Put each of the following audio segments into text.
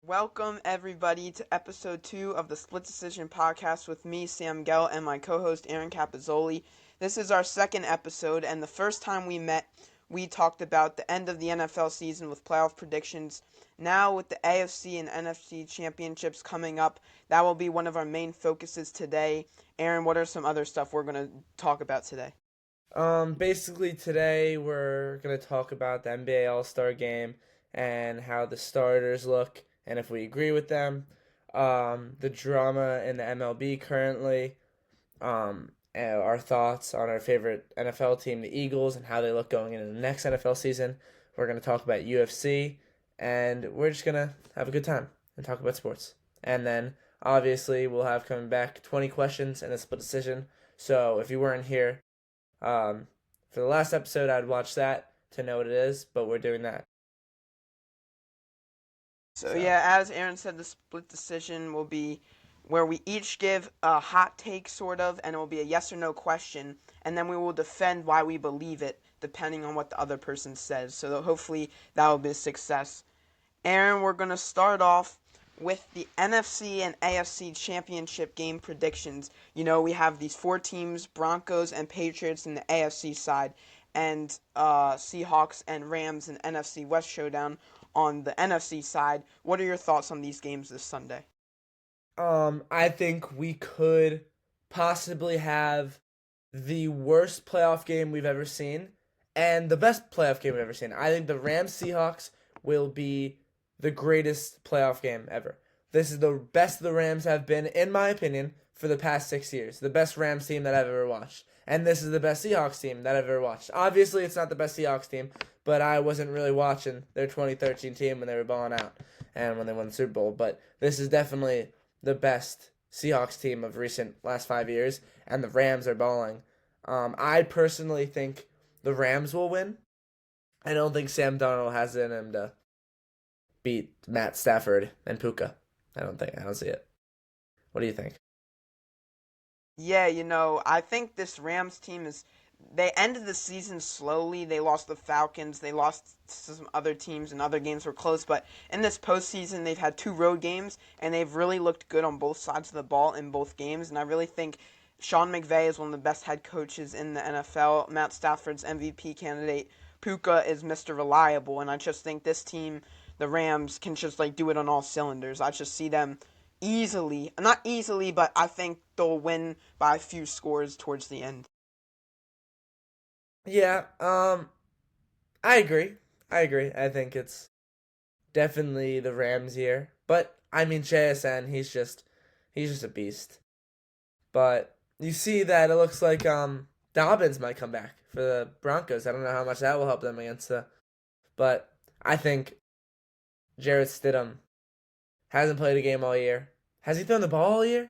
Welcome, everybody, to episode 2 of the Split Decision podcast with me, Sam Gell, and my co host, Aaron Capizzoli. This is our second episode, and the first time we met, we talked about the end of the NFL season with playoff predictions. Now, with the AFC and NFC championships coming up, that will be one of our main focuses today. Aaron, what are some other stuff we're going to talk about today? Basically today we're gonna talk about the NBA All-Star Game and how the starters look and if we agree with them. The drama in the MLB currently. And our thoughts on our favorite NFL team, the Eagles, and how they look going into the next NFL season. We're gonna talk about UFC, and we're just gonna have a good time and talk about sports. And then obviously we'll have coming back 20 questions and a split decision. So if you weren't here for the last episode, I'd watch that to know what it is, but we're doing that. So, So, yeah, as Aaron said, the split decision will be where we each give a hot take, sort of, and it will be a yes or no question, and then we will defend why we believe it, depending on what the other person says. So, hopefully, that will be a success. Aaron, we're going to start off with the NFC and AFC championship game predictions. You know, we have these four teams, Broncos and Patriots in the AFC side, and Seahawks and Rams in NFC West showdown on the NFC side. What are your thoughts on these games this Sunday? I think we could possibly have the worst playoff game we've ever seen and the best playoff game we've ever seen. I think the Rams Seahawks will be the greatest playoff game ever. This is the best the Rams have been, in my opinion, for the past 6 years. The best Rams team that I've ever watched. And this is the best Seahawks team that I've ever watched. Obviously, it's not the best Seahawks team, but I wasn't really watching their 2013 team when they were balling out and when they won the Super Bowl. But this is definitely the best Seahawks team of recent last 5 years, and the Rams are balling. I personally think the Rams will win. I don't think Sam Darnold has it in him to beat Matt Stafford and Puka. I don't see it. What do you think? Yeah, I think this Rams team is. They ended the season slowly. They lost the Falcons. They lost to some other teams, and other games were close. But in this postseason, they've had two road games, and they've really looked good on both sides of the ball in both games. And I really think Sean McVay is one of the best head coaches in the NFL. Matt Stafford's MVP candidate. Puka is Mr. Reliable, and I just think this team, the Rams, can just do it on all cylinders. I just see them easily, not easily, but I think they'll win by a few scores towards the end. Yeah, I agree. I think it's definitely the Rams here. But I mean JSN, he's just a beast. But you see that it looks like Dobbins might come back for the Broncos. I don't know how much that will help them against the but I think Jarrett Stidham hasn't played a game all year. Has he thrown the ball all year?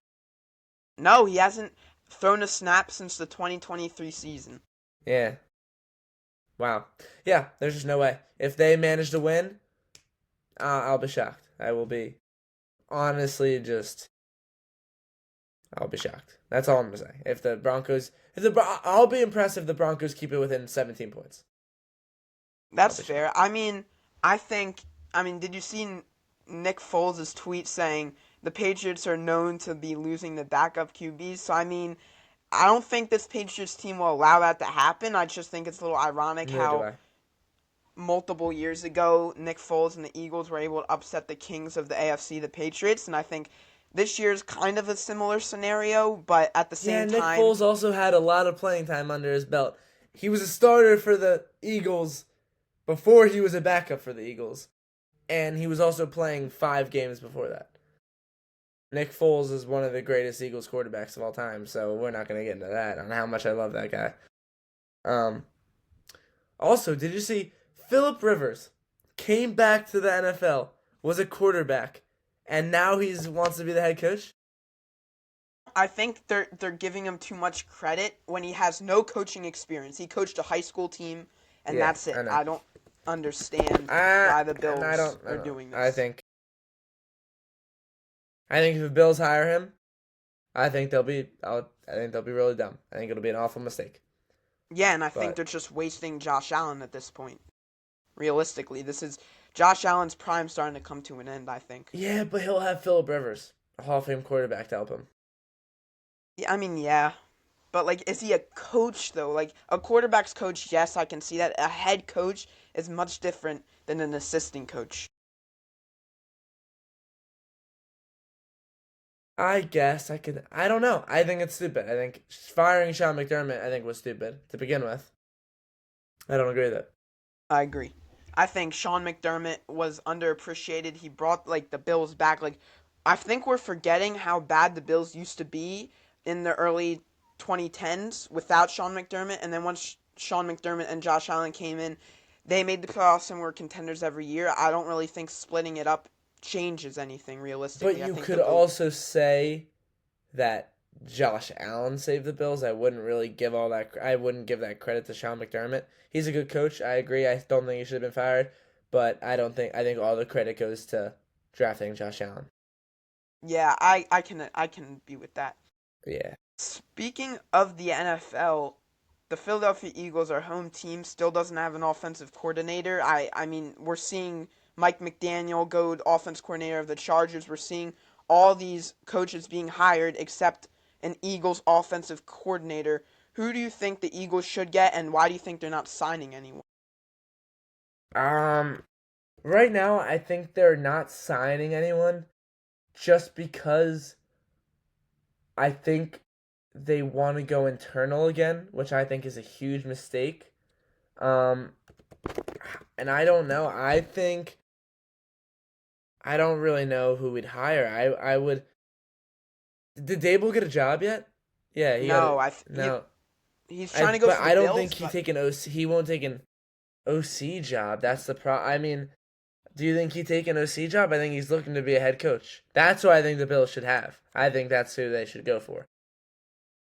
No, he hasn't thrown a snap since the 2023 season. Yeah. Wow. Yeah, there's just no way. If they manage to win, I'll be shocked. I will be honestly just I'll be shocked. That's all I'm gonna say. If the Broncos, I'll be impressed if the Broncos keep it within 17 points. I'll That's be shocked. fair. Did you see Nick Foles' tweet saying the Patriots are known to be losing the backup QBs? So, I don't think this Patriots team will allow that to happen. I just think it's a little ironic Neither do how I. multiple years ago, Nick Foles and the Eagles were able to upset the kings of the AFC, the Patriots, and I think this year's kind of a similar scenario, but at the Yeah, same Nick time, Foles also had a lot of playing time under his belt. He was a starter for the Eagles before he was a backup for the Eagles, and he was also playing 5 games before that. Nick Foles is one of the greatest Eagles quarterbacks of all time, so we're not going to get into that on how much I love that guy. Um, Also, did you see Philip Rivers came back to the NFL, was a quarterback, and now he's wants to be the head coach? I think they're giving him too much credit when he has no coaching experience. He coached a high school team, and Yeah, that's it. I know. I don't understand I why the and I Bills don't. I are don't know. doing I this. think. I think if the Bills hire him, I think they'll be. I think they'll be really dumb. I think it'll be an awful mistake. Yeah, and I think But they're just wasting Josh Allen at this point. Realistically, this is Josh Allen's prime starting to come to an end, I think. Yeah, but he'll have Phillip Rivers, a Hall of Fame quarterback, to help him. Yeah, I mean, yeah. But like, is he a coach though? Like a quarterback's coach, yes, I can see that. A head coach is much different than an assistant coach. I guess I could. I don't know. I think it's stupid. I think firing Sean McDermott, I think was stupid to begin with. I don't agree with it. I agree. I think Sean McDermott was underappreciated. He brought like the Bills back. Like I think we're forgetting how bad the Bills used to be in the early 2010s without Sean McDermott, and then once Sean McDermott and Josh Allen came in, they made the playoffs and were contenders every year. I don't really think splitting it up changes anything But realistically. I you think the could Bill. also say that Josh Allen saved the Bills. I wouldn't really give all that. I wouldn't give that credit to Sean McDermott. He's a good coach. I agree. I don't think he should have been fired, but I don't think. I think all the credit goes to drafting Josh Allen. Yeah, I can be with that. Yeah. Speaking of the NFL, the Philadelphia Eagles, our home team, still doesn't have an offensive coordinator. I mean, we're seeing Mike McDaniel go to offense coordinator of the Chargers. We're seeing all these coaches being hired except an Eagles offensive coordinator. Who do you think the Eagles should get, and why do you think they're not signing anyone? Um. Right now, I think they're not signing anyone just because I think they want to go internal again, which I think is a huge mistake. Um, and I don't know. I don't really know who we'd hire. I would. Did Dable get a job yet? Yeah, he got No, it. No, he's trying to go but for the I don't think Bills, he but take an OC. He won't take an OC job. That's the pro. I mean, do you think he'd take an OC job? I think he's looking to be a head coach. That's who I think the Bills should have. I think that's who they should go for.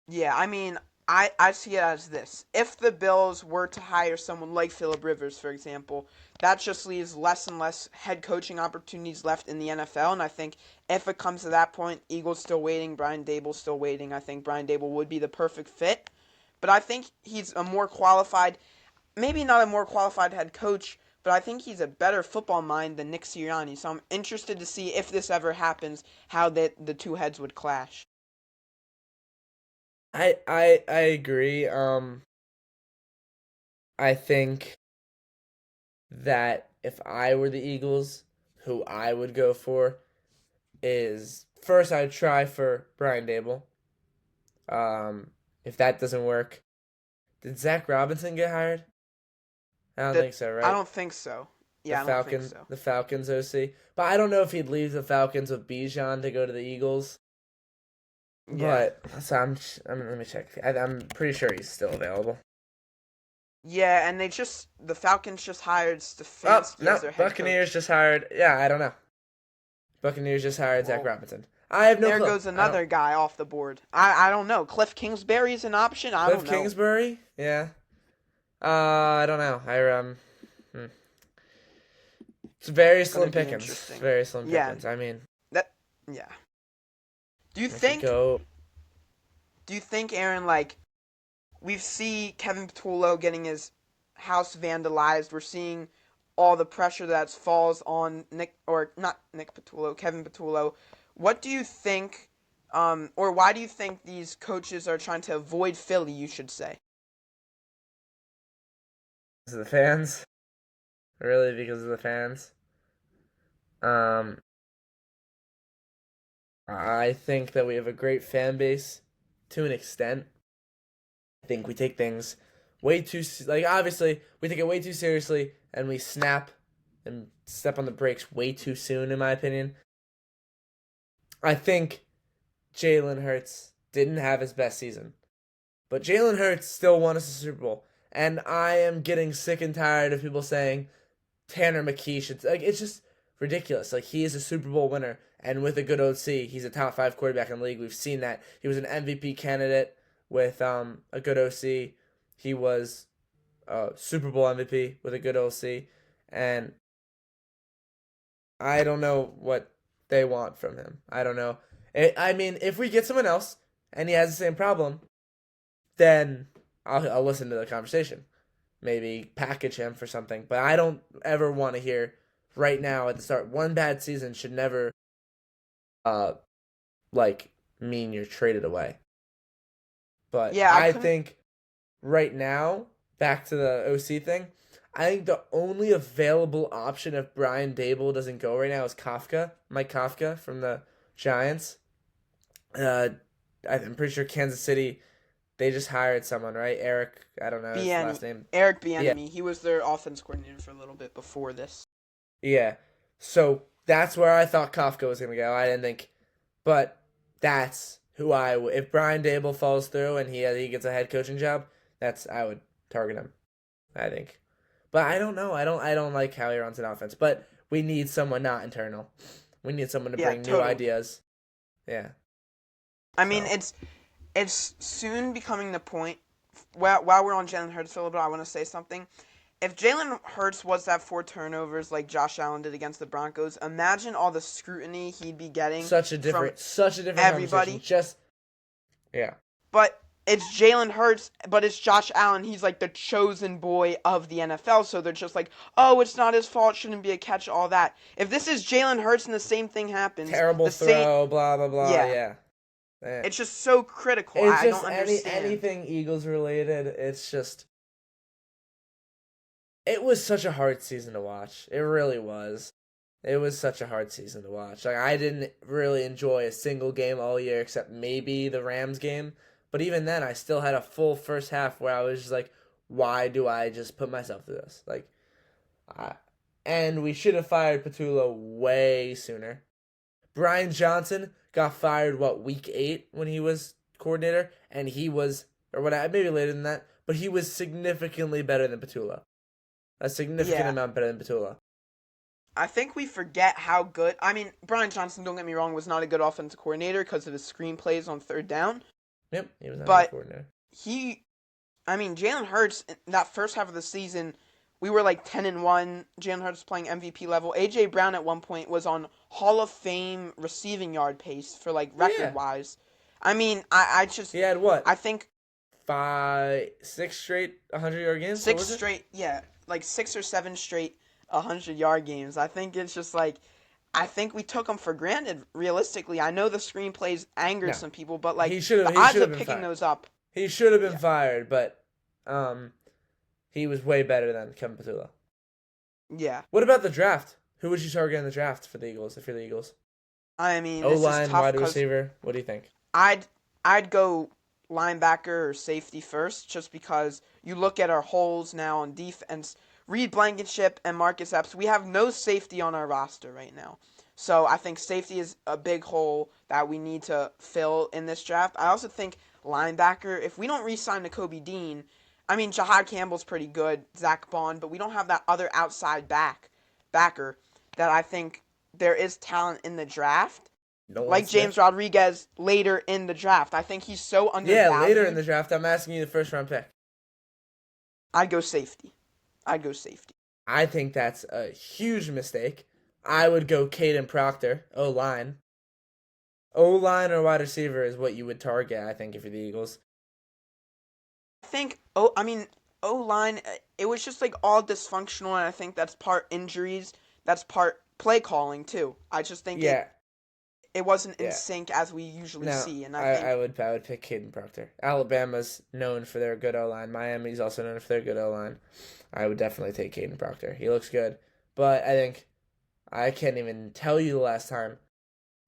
yeah, I mean, I see it as this. If the Bills were to hire someone like Philip Rivers, for example, that just leaves less and less head coaching opportunities left in the NFL. And I think if it comes to that point, Eagles still waiting, Brian Dable still waiting. I think Brian Dable would be the perfect fit. But I think he's a more qualified, maybe not a more qualified head coach, but I think he's a better football mind than Nick Sirianni. So I'm interested to see if this ever happens, how the two heads would clash. I agree. I think that if I were the Eagles, who I would go for is first I'd try for Brian Dable. If that doesn't work, did Zach Robinson get hired? I don't That think so, I right? don't think so. Yeah, I don't think so. The Falcons OC. But I don't know if he'd leave the Falcons with Bijan to go to the Eagles. Yeah. But so let me check. I'm pretty sure he's still available. Yeah, and the Falcons just hired Oh Stefanski as no, their head Buccaneers coach. just hired. Yeah, I don't know. Buccaneers just hired Zach Well, Robinson. I have no there clue. goes I don't. another guy off the board. I don't know. Cliff Kingsbury's an option. I Cliff don't know. Kingsbury. Yeah. I don't know. Hmm. It's very Gonna slim be pickings. interesting. Very slim Yeah, pickings. I mean, that yeah. Do you we could think go. do you think Aaron, like, we see Kevin Patullo getting his house vandalized. We're seeing all the pressure that falls on Nick, or not Nick Patullo, Kevin Patullo. What do you think, or why do you think these coaches are trying to avoid Philly, you should say? Because of the fans. Really, because of the fans. Um, I think that we have a great fan base to an extent. I think we take things way too like obviously we take it way too seriously and we snap and step on the brakes way too soon in my opinion. I think Jalen Hurts didn't have his best season, but Jalen Hurts still won us a Super Bowl, and I am getting sick and tired of people saying Tanner McKee should like it's just ridiculous. Like he is a Super Bowl winner, and with a good OC, he's a top five quarterback in the league. We've seen that he was an MVP candidate with a good OC. He was a Super Bowl MVP with a good OC, and I don't know what they want from him. I don't know. I mean, if we get someone else and he has the same problem, then I'll listen to the conversation. Maybe package him for something. But I don't ever want to hear right now at the start. One bad season should never uh like mean you're traded away. But Yeah, I I couldn't. think right now, back to the OC thing, I think the only available option if Brian Dable doesn't go right now is Mike Kafka from the Giants. Uh, I'm pretty sure Kansas City, they just hired someone, right? Eric, I don't know his Bieniemy, last name. Eric Yeah, Bieniemy. He was their offense coordinator for a little bit before this. yeah. So that's where I thought Kafka was gonna go. I didn't think, but that's who if Brian Dable falls through and he gets a head coaching job, I would target him. I think. But I don't know. I don't like how he runs an offense. But we need someone not internal. We need someone to Yeah, bring new totally. ideas. Yeah. I mean, So it's soon becoming the point. While we're on Jalen Hurts for a little bit, I want to say something. If Jalen Hurts was to have 4 turnovers like Josh Allen did against the Broncos, imagine all the scrutiny he'd be getting from such a different conversation. everybody. Just yeah. But it's Jalen Hurts, but it's Josh Allen. He's like the chosen boy of the NFL, so they're just like, oh, it's not his fault, shouldn't be a catch, all that. If this is Jalen Hurts and the same thing happens, Terrible the same, throw, blah blah blah. yeah, Yeah. Eh. it's just so critical. It's I just don't understand. anything Eagles related. It's just it was such a hard season to watch. It really was. It was such a hard season to watch. Like I didn't really enjoy a single game all year except maybe the Rams game. But even then, I still had a full first half where I was just like, "Why do I just put myself through this?" I, and we should have fired Petula way sooner. Brian Johnson got fired week 8 when he was coordinator, and he was or what maybe later than that, but he was significantly better than Petula. A significant Yeah, amount better than Petula. I think we forget how good. I mean, Brian Johnson, don't get me wrong, was not a good offensive coordinator because of his screenplays on third down, Yep, he was not a good but coordinator. he I mean, Jalen Hurts, that first half of the season, we were like 10-1. Jalen Hurts playing MVP level. AJ Brown at one point was on Hall of Fame receiving yard pace for like record Yeah, wise. I mean, I just he had what I think 6 straight 100-yard games. What six was it? straight, yeah, like 6 or 7 straight 100-yard games. I think it's just like I think we took them for granted. Realistically, I know the screenplays angered No, some people, but like he should have. the He odds should have of been picking fired. those up, He should have been yeah, fired, but um, he was way better than Kevin Petula. yeah. What about the draft? Who would you target in the draft for the Eagles if you're the Eagles? I mean, O this is line, tough wide because receiver. What do you think? I'd I'd go linebacker or safety first, just because you look at our holes now on defense. Reed Blankenship and Marcus Epps, we have no safety on our roster right now. So I think safety is a big hole that we need to fill in this draft. I also think linebacker, if we don't re-sign to Kobe Dean, I mean Jahad Campbell's pretty good, Zach Bond, but we don't have that other outside backer that I think there is talent in the draft Nolan like James Smith. Rodriguez later in the draft. I think he's so Yeah, later in undervalued. the draft. I'm asking you the first round pick. I'd go safety. I'd go safety. I think that's a huge mistake. I would go Caden Proctor, O line. O line or wide receiver is what you would target, I think, if you're the Eagles. I think. Oh, I mean, O line. It was just like all dysfunctional, and I think that's part injuries. That's part play calling too. I just think it Yeah, it wasn't in yeah. sync as we usually No, see, and I I think would pick Caden Proctor. Alabama's known for their good O line. Miami's also known for their good O line. I would definitely take Caden Proctor. He looks good, but I think I can't even tell you the last time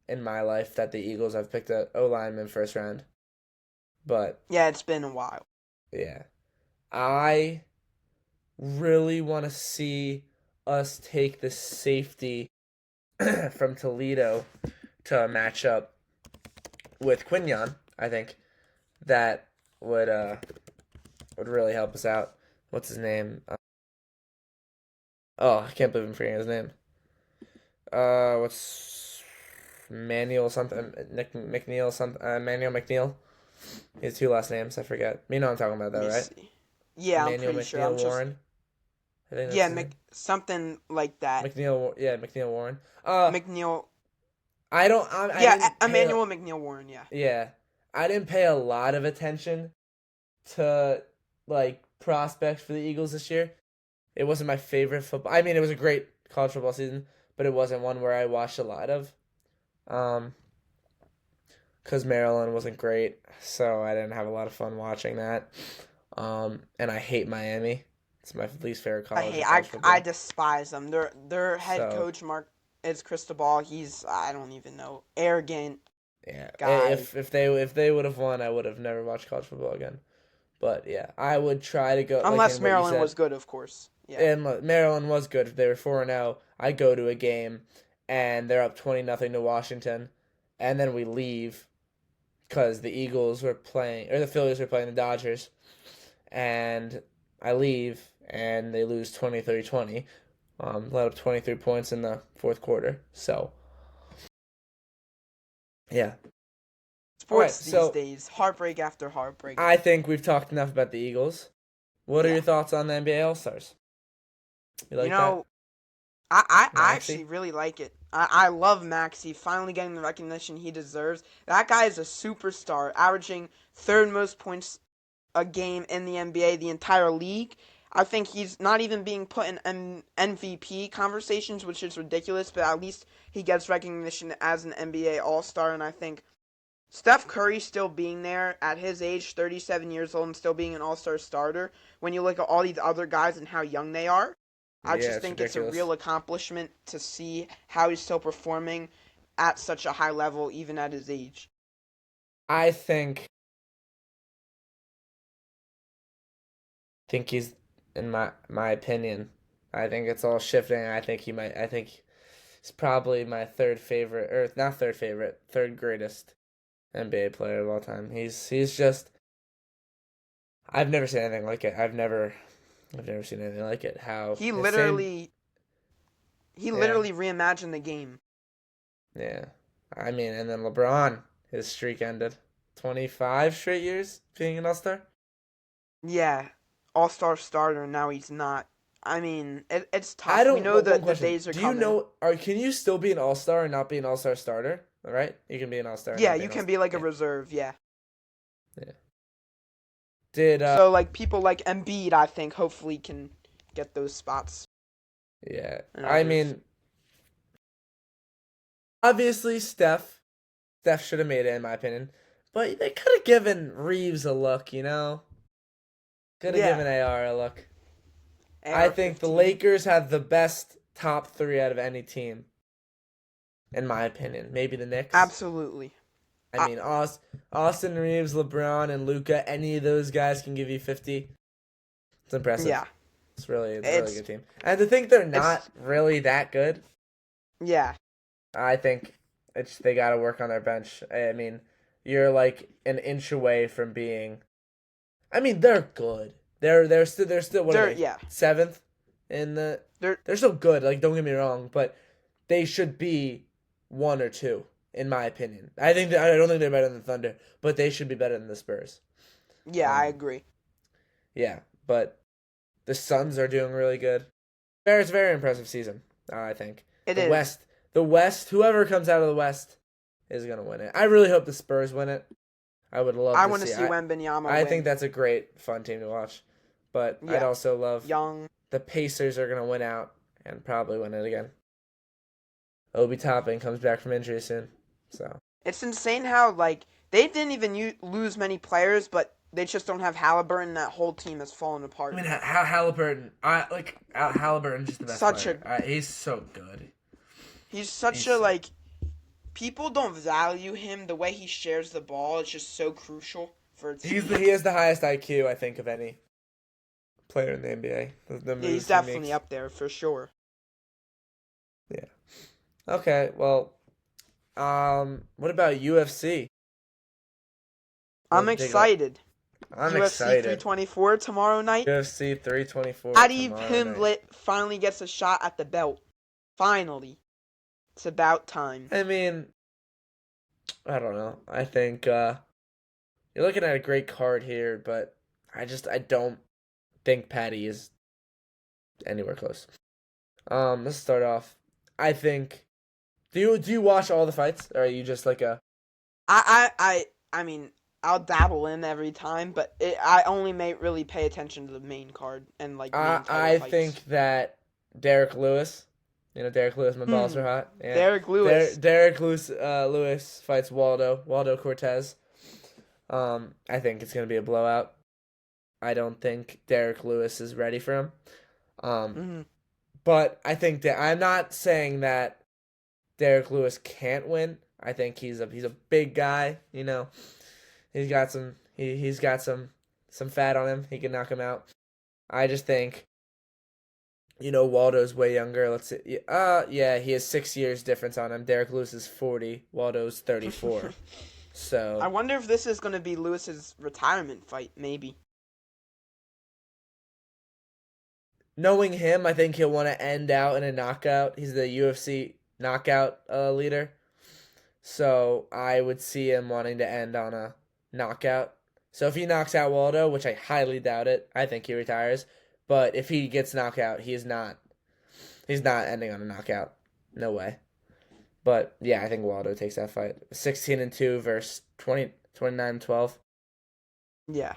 in my life that the Eagles have picked a O lineman first round. But yeah, it's been a while. yeah, I really want to see us take the safety from Toledo to match up with Quinion. I think that would really help us out. What's his name? Oh, I can't believe I'm forgetting his name. What's Manuel something? Nick McNeil something? Manuel McNeil. He has 2 last names. I forget. You know what I'm talking about, Let though, me right? see. Yeah, I'm Manuel pretty sure. I'm McNeil just Warren. I think that's yeah, his name. something like that. Yeah, McNeil Warren. McNeil. I Yeah, didn't pay. Emmanuel McNeil Warren. Yeah. Yeah, I didn't pay a lot of attention to like prospects for the Eagles this year. It wasn't my favorite football. I mean, it was a great college football season, but it wasn't one where I watched a lot of. Um, because Maryland wasn't great, so I didn't have a lot of fun watching that. And I hate Miami. It's my least favorite I college hate. in college I football. despise them. Their head So coach Mark is Cristobal. He's I don't even know arrogant yeah, guy. if they would have won, I would have never watched college football again. But yeah, I would try to go like Unless in what you Maryland said. was good, of course. Yeah. And Maryland was good. They were 4-0. I go to a game, and they're up 20-0 to Washington, and then we leave because the Eagles were playing or the Phillies were playing the Dodgers, and I leave and they lose 23-20. Let up 23 points in the fourth quarter. So yeah. All right. Sports these So days, heartbreak after heartbreak. I think we've talked enough about the Eagles. What are Yeah. your thoughts on the NBA All Stars? You You like that, know, I actually Maxi? really like it. I love Maxi finally getting the recognition he deserves. That guy is a superstar, averaging third most points a game in the NBA, the entire league. I think he's not even being put in MVP conversations, which is ridiculous, but at least he gets recognition as an NBA All Star, and I think Steph Curry still being there at his age, 37 years old, and still being an all-star starter, when you look at all these other guys and how young they are, I Yeah, just it's think it's a ridiculous. real accomplishment to see how he's still performing at such a high level, even at his age. I think he's in my opinion. I think it's all shifting. I think he's probably my third favorite or not third favorite, third greatest NBA player of all time. He's just I've never seen anything like it. I've never seen anything like it. How He his same literally, he yeah, literally reimagined the game. yeah. I mean, and then LeBron, his streak ended. 25 straight years being an All-Star. Yeah, all-star starter, and now he's not. I mean, it's I tough. We don't know one that the question. days are Do you coming. know or can you still be an All-Star and not be an All-Star starter? All right? You can be an All-Star and Yeah, not be you an can All-Star. be like a Yeah. reserve, yeah. Yeah. Did So like people like Embiid, I think hopefully can get those spots yeah. and I others. mean, obviously Steph should have made it in my opinion. But they could have given Reeves a look, you know? Could have Yeah, given AR a look. I think the AR-15. Lakers have the best top 3 out of any team in my opinion. Maybe the Knicks. Absolutely. I I, mean, Austin Reeves, LeBron, and Luca. Any of those guys can give you 50. It's impressive. yeah, It's a really it's good team. And to think they're it's not really that good, yeah. I think they got to work on their bench. I mean, you're like an inch away from being. I mean, they're good. They're still what are They're they, yeah. seventh in the. They're They're still good. Like don't get me wrong, but they should be one or two in my opinion. I don't think they're better than the Thunder, but they should be better than the Spurs. yeah. I Um, agree. yeah, but the Suns are doing really good. It's a very impressive season. I think It the is. West, the West, whoever comes out of the West is gonna win it. I really hope the Spurs win it. I would love I to want to see. see Wembanyama I think win. that's a great fun team to watch. But I'd Yeah, also love young. the Pacers are gonna win out and probably win it again. Obi Toppin comes back from injury soon, so It's insane how like they didn't even lose many players, but they just don't have Halliburton. That whole team has fallen I apart. mean Halliburton. I like Halliburton's just the best Such player. a He's so good. he's such He's a so like people don't value him. The way he shares the ball is just so crucial for a team. he has the highest IQ I think of any player in the NBA. The Yeah, he's moves he definitely makes. up there for sure. Yeah. Okay. Well, what about UFC? I'm Take a. excited. I'm UFC excited. 324 tomorrow night. UFC 324 Paddy tomorrow night. Pimblett finally gets a shot at the belt. Finally. It's about time. I mean, I don't know. I think you're looking at a great card here, but I don't think Patty is anywhere close. Let's start off. I think do you watch all the fights, or are you just like a I mean, I'll dabble in every time, but I only may really pay attention to the main card and like main title I fights. think that Derek Lewis Derek Lewis, my balls are Hmm. hot. Yeah, Derek Lewis. Derek Lewis fights Waldo Cortez. I think it's gonna be a blowout. I don't think Derek Lewis is ready for him. Um, Hmm. but I think that I'm not saying that Derek Lewis can't win. I think he's a big guy. He's got some fat on him. He can knock him out. I just think Waldo's way younger. Let's see. Yeah, he has 6 years difference on him. Derek Lewis is 40. Waldo's 34. I So wonder if this is going to be Lewis's retirement fight. Maybe. knowing him, I think he'll want to end out in a knockout. He's the UFC knockout leader. So I would see him wanting to end on a knockout. So if he knocks out Waldo, which I highly doubt it, I think he retires. But if he gets knocked out, he's not ending on a knockout. No way. But yeah, I think Waldo takes that fight. 16-2 versus 29-12. Yeah.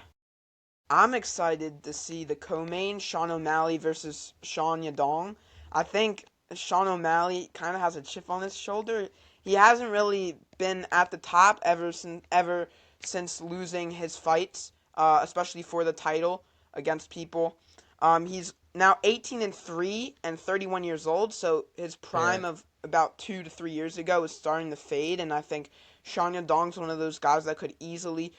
I'm excited to see the co-main Sean O'Malley versus Sean Yadong. I think Sean O'Malley kind of has a chip on his shoulder. He hasn't really been at the top ever since losing his fights, especially for the title against people. He's now 18-3 and 31 years old, so his Yeah. prime of about 2 to 3 years ago is starting to fade, and I think Sean Yadong's one of those guys that could easily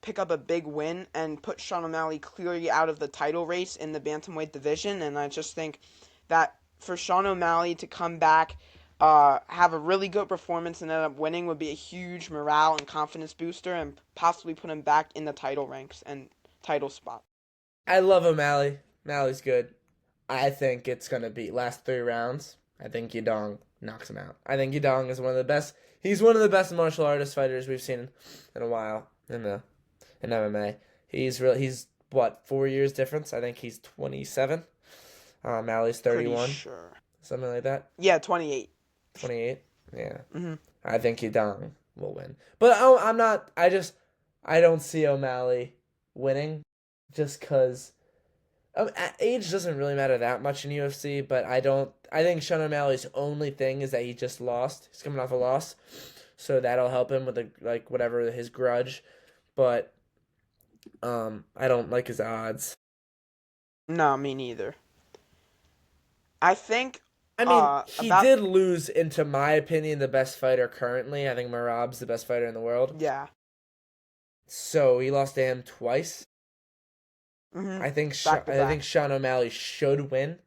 pick up a big win and put Sean O'Malley clearly out of the title race in the bantamweight division. And I just think that for Sean O'Malley to come back, have a really good performance and end up winning would be a huge morale and confidence booster and possibly put him back in the title ranks and title spot. I love O'Malley. O'Malley's good. I think it's gonna be last 3 rounds. I think Yadong knocks him out. I think Yadong is one of the best. He's one of the best martial artist fighters we've seen in a while in MMA. He's what 4 years difference. I think he's 27. O'Malley's Pretty 31, sure. something like that. Yeah, 28. 28. Yeah, Hmm. I think Yadong will win. But I'm not. I don't see O'Malley winning, just because age doesn't really matter that much in UFC, but I don't. I think Sean O'Malley's only thing is that he just lost. He's coming off a loss, so that'll help him with whatever his grudge. But I don't like his odds. No, me neither. I think I mean, he about did lose, into my opinion, the best fighter currently. I think Marab's the best fighter in the world. yeah. So he lost to him twice. Hmm. I Back to think back. Sean O'Malley should win,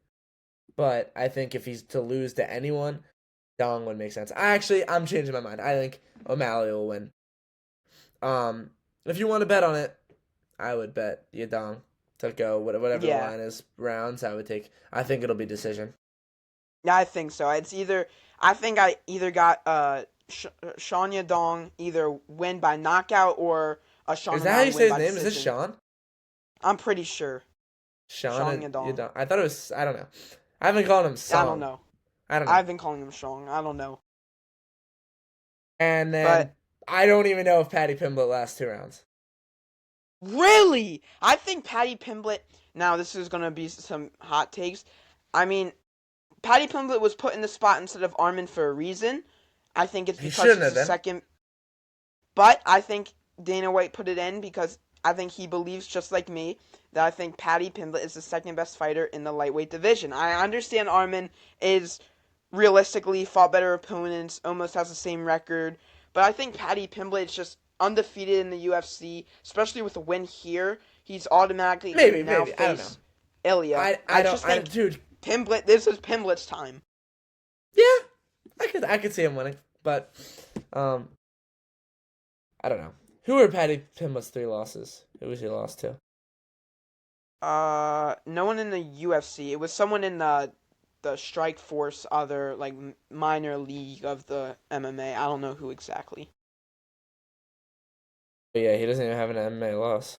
but I think if he's to lose to anyone, Dong would make sense. I'm changing my mind. I think O'Malley will win. If you want to bet on it, I would bet Yadong to go whatever the Yeah. line is rounds. I think it'll be decision. Yeah, I think so. I think I either got Sean Yadong either win by knockout or a Sean Is that how you O'Malley say win his by name? Is this decision. Sean? I'm pretty sure. Sean Sean and Yadong. Yadong. I thought it was. I don't know. I haven't called him I don't Song. know. I don't know. I've been calling him Sean. I don't know. And then But I don't even know if Patty Pimblett lasts 2 rounds. really, I think Patty Pimblett. Now this is gonna be some hot takes. I mean, Patty Pimblett was put in the spot instead of Armin for a reason. I think it's He because shouldn't he's have the been. second. But I think Dana White put it in because I think he believes, just like me, that I think Paddy Pimblett is the second best fighter in the lightweight division. I understand Armin is realistically fought better opponents, almost has the same record, but I think Paddy Pimblett is just undefeated in the UFC, especially with a win here. He's automatically Maybe, can now maybe. I don't know. face Ilya. I I don't. just think Dude. Pimblett. This is Pimblett's time. Yeah, I could see him winning, but um, I don't know. Who are Patty Pimblett's 3 losses? Who was he lost to? No one in the UFC. It was someone in the Strike Force, other like minor league of the MMA. I don't know who exactly. But yeah, he doesn't even have an MMA loss.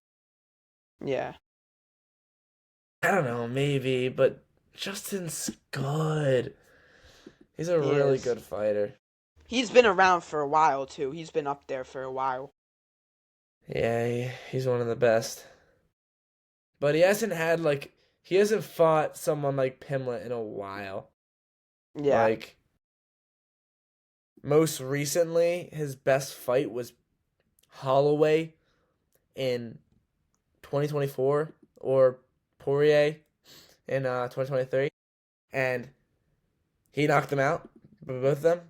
Yeah. I don't know, maybe, but Justin's good. He's a He really is. good fighter. He's been around for a while too. He's been up there for a while. Yeah, he's one of the best. But he hasn't fought someone like Pimlet in a while. Yeah. Like, most recently, his best fight was Holloway in 2024 or Poirier in 2023, and he knocked him out, both of them.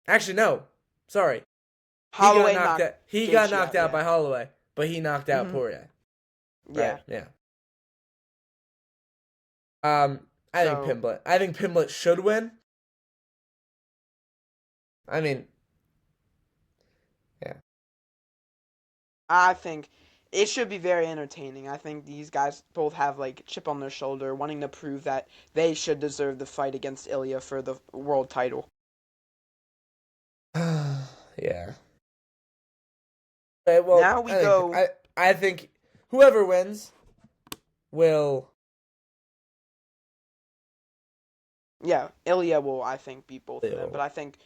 Actually, no, sorry, he got Holloway knocked knocked out. He got Gaethje knocked out. out Yeah. by Holloway, but he knocked out Mhm. Poirier. Yeah. Right? Yeah. I think So Pimblett. I think Pimblett should win. I mean, yeah. I think it should be very entertaining. I think these guys both have like a chip on their shoulder, wanting to prove that they should deserve the fight against Ilya for the world title. Yeah. Okay, well, Now we go. I think whoever wins will. Yeah, Ilya will, I think, beat both of them. But will I think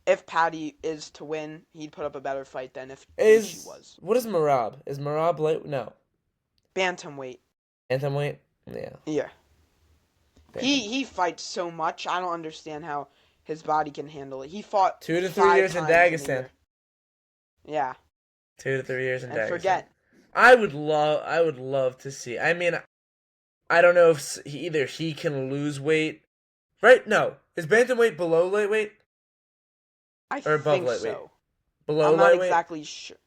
if Paddy is to win, he'd put up a better fight than if Gaethje is was. what is Marab? Is Marab light? No, Bantamweight. bantamweight. Yeah, Yeah. He bantamweight. he fights so much. I don't understand how his body can handle it. He fought 2 to 3 five years in times in a Dagestan. year. Yeah. 2 to 3 years in And Dagestan. forget. I would love to see. I mean, I don't know if either he can lose weight. Right? No, is bantamweight below lightweight I or above think lightweight? so. Below I'm not lightweight. exactly sure.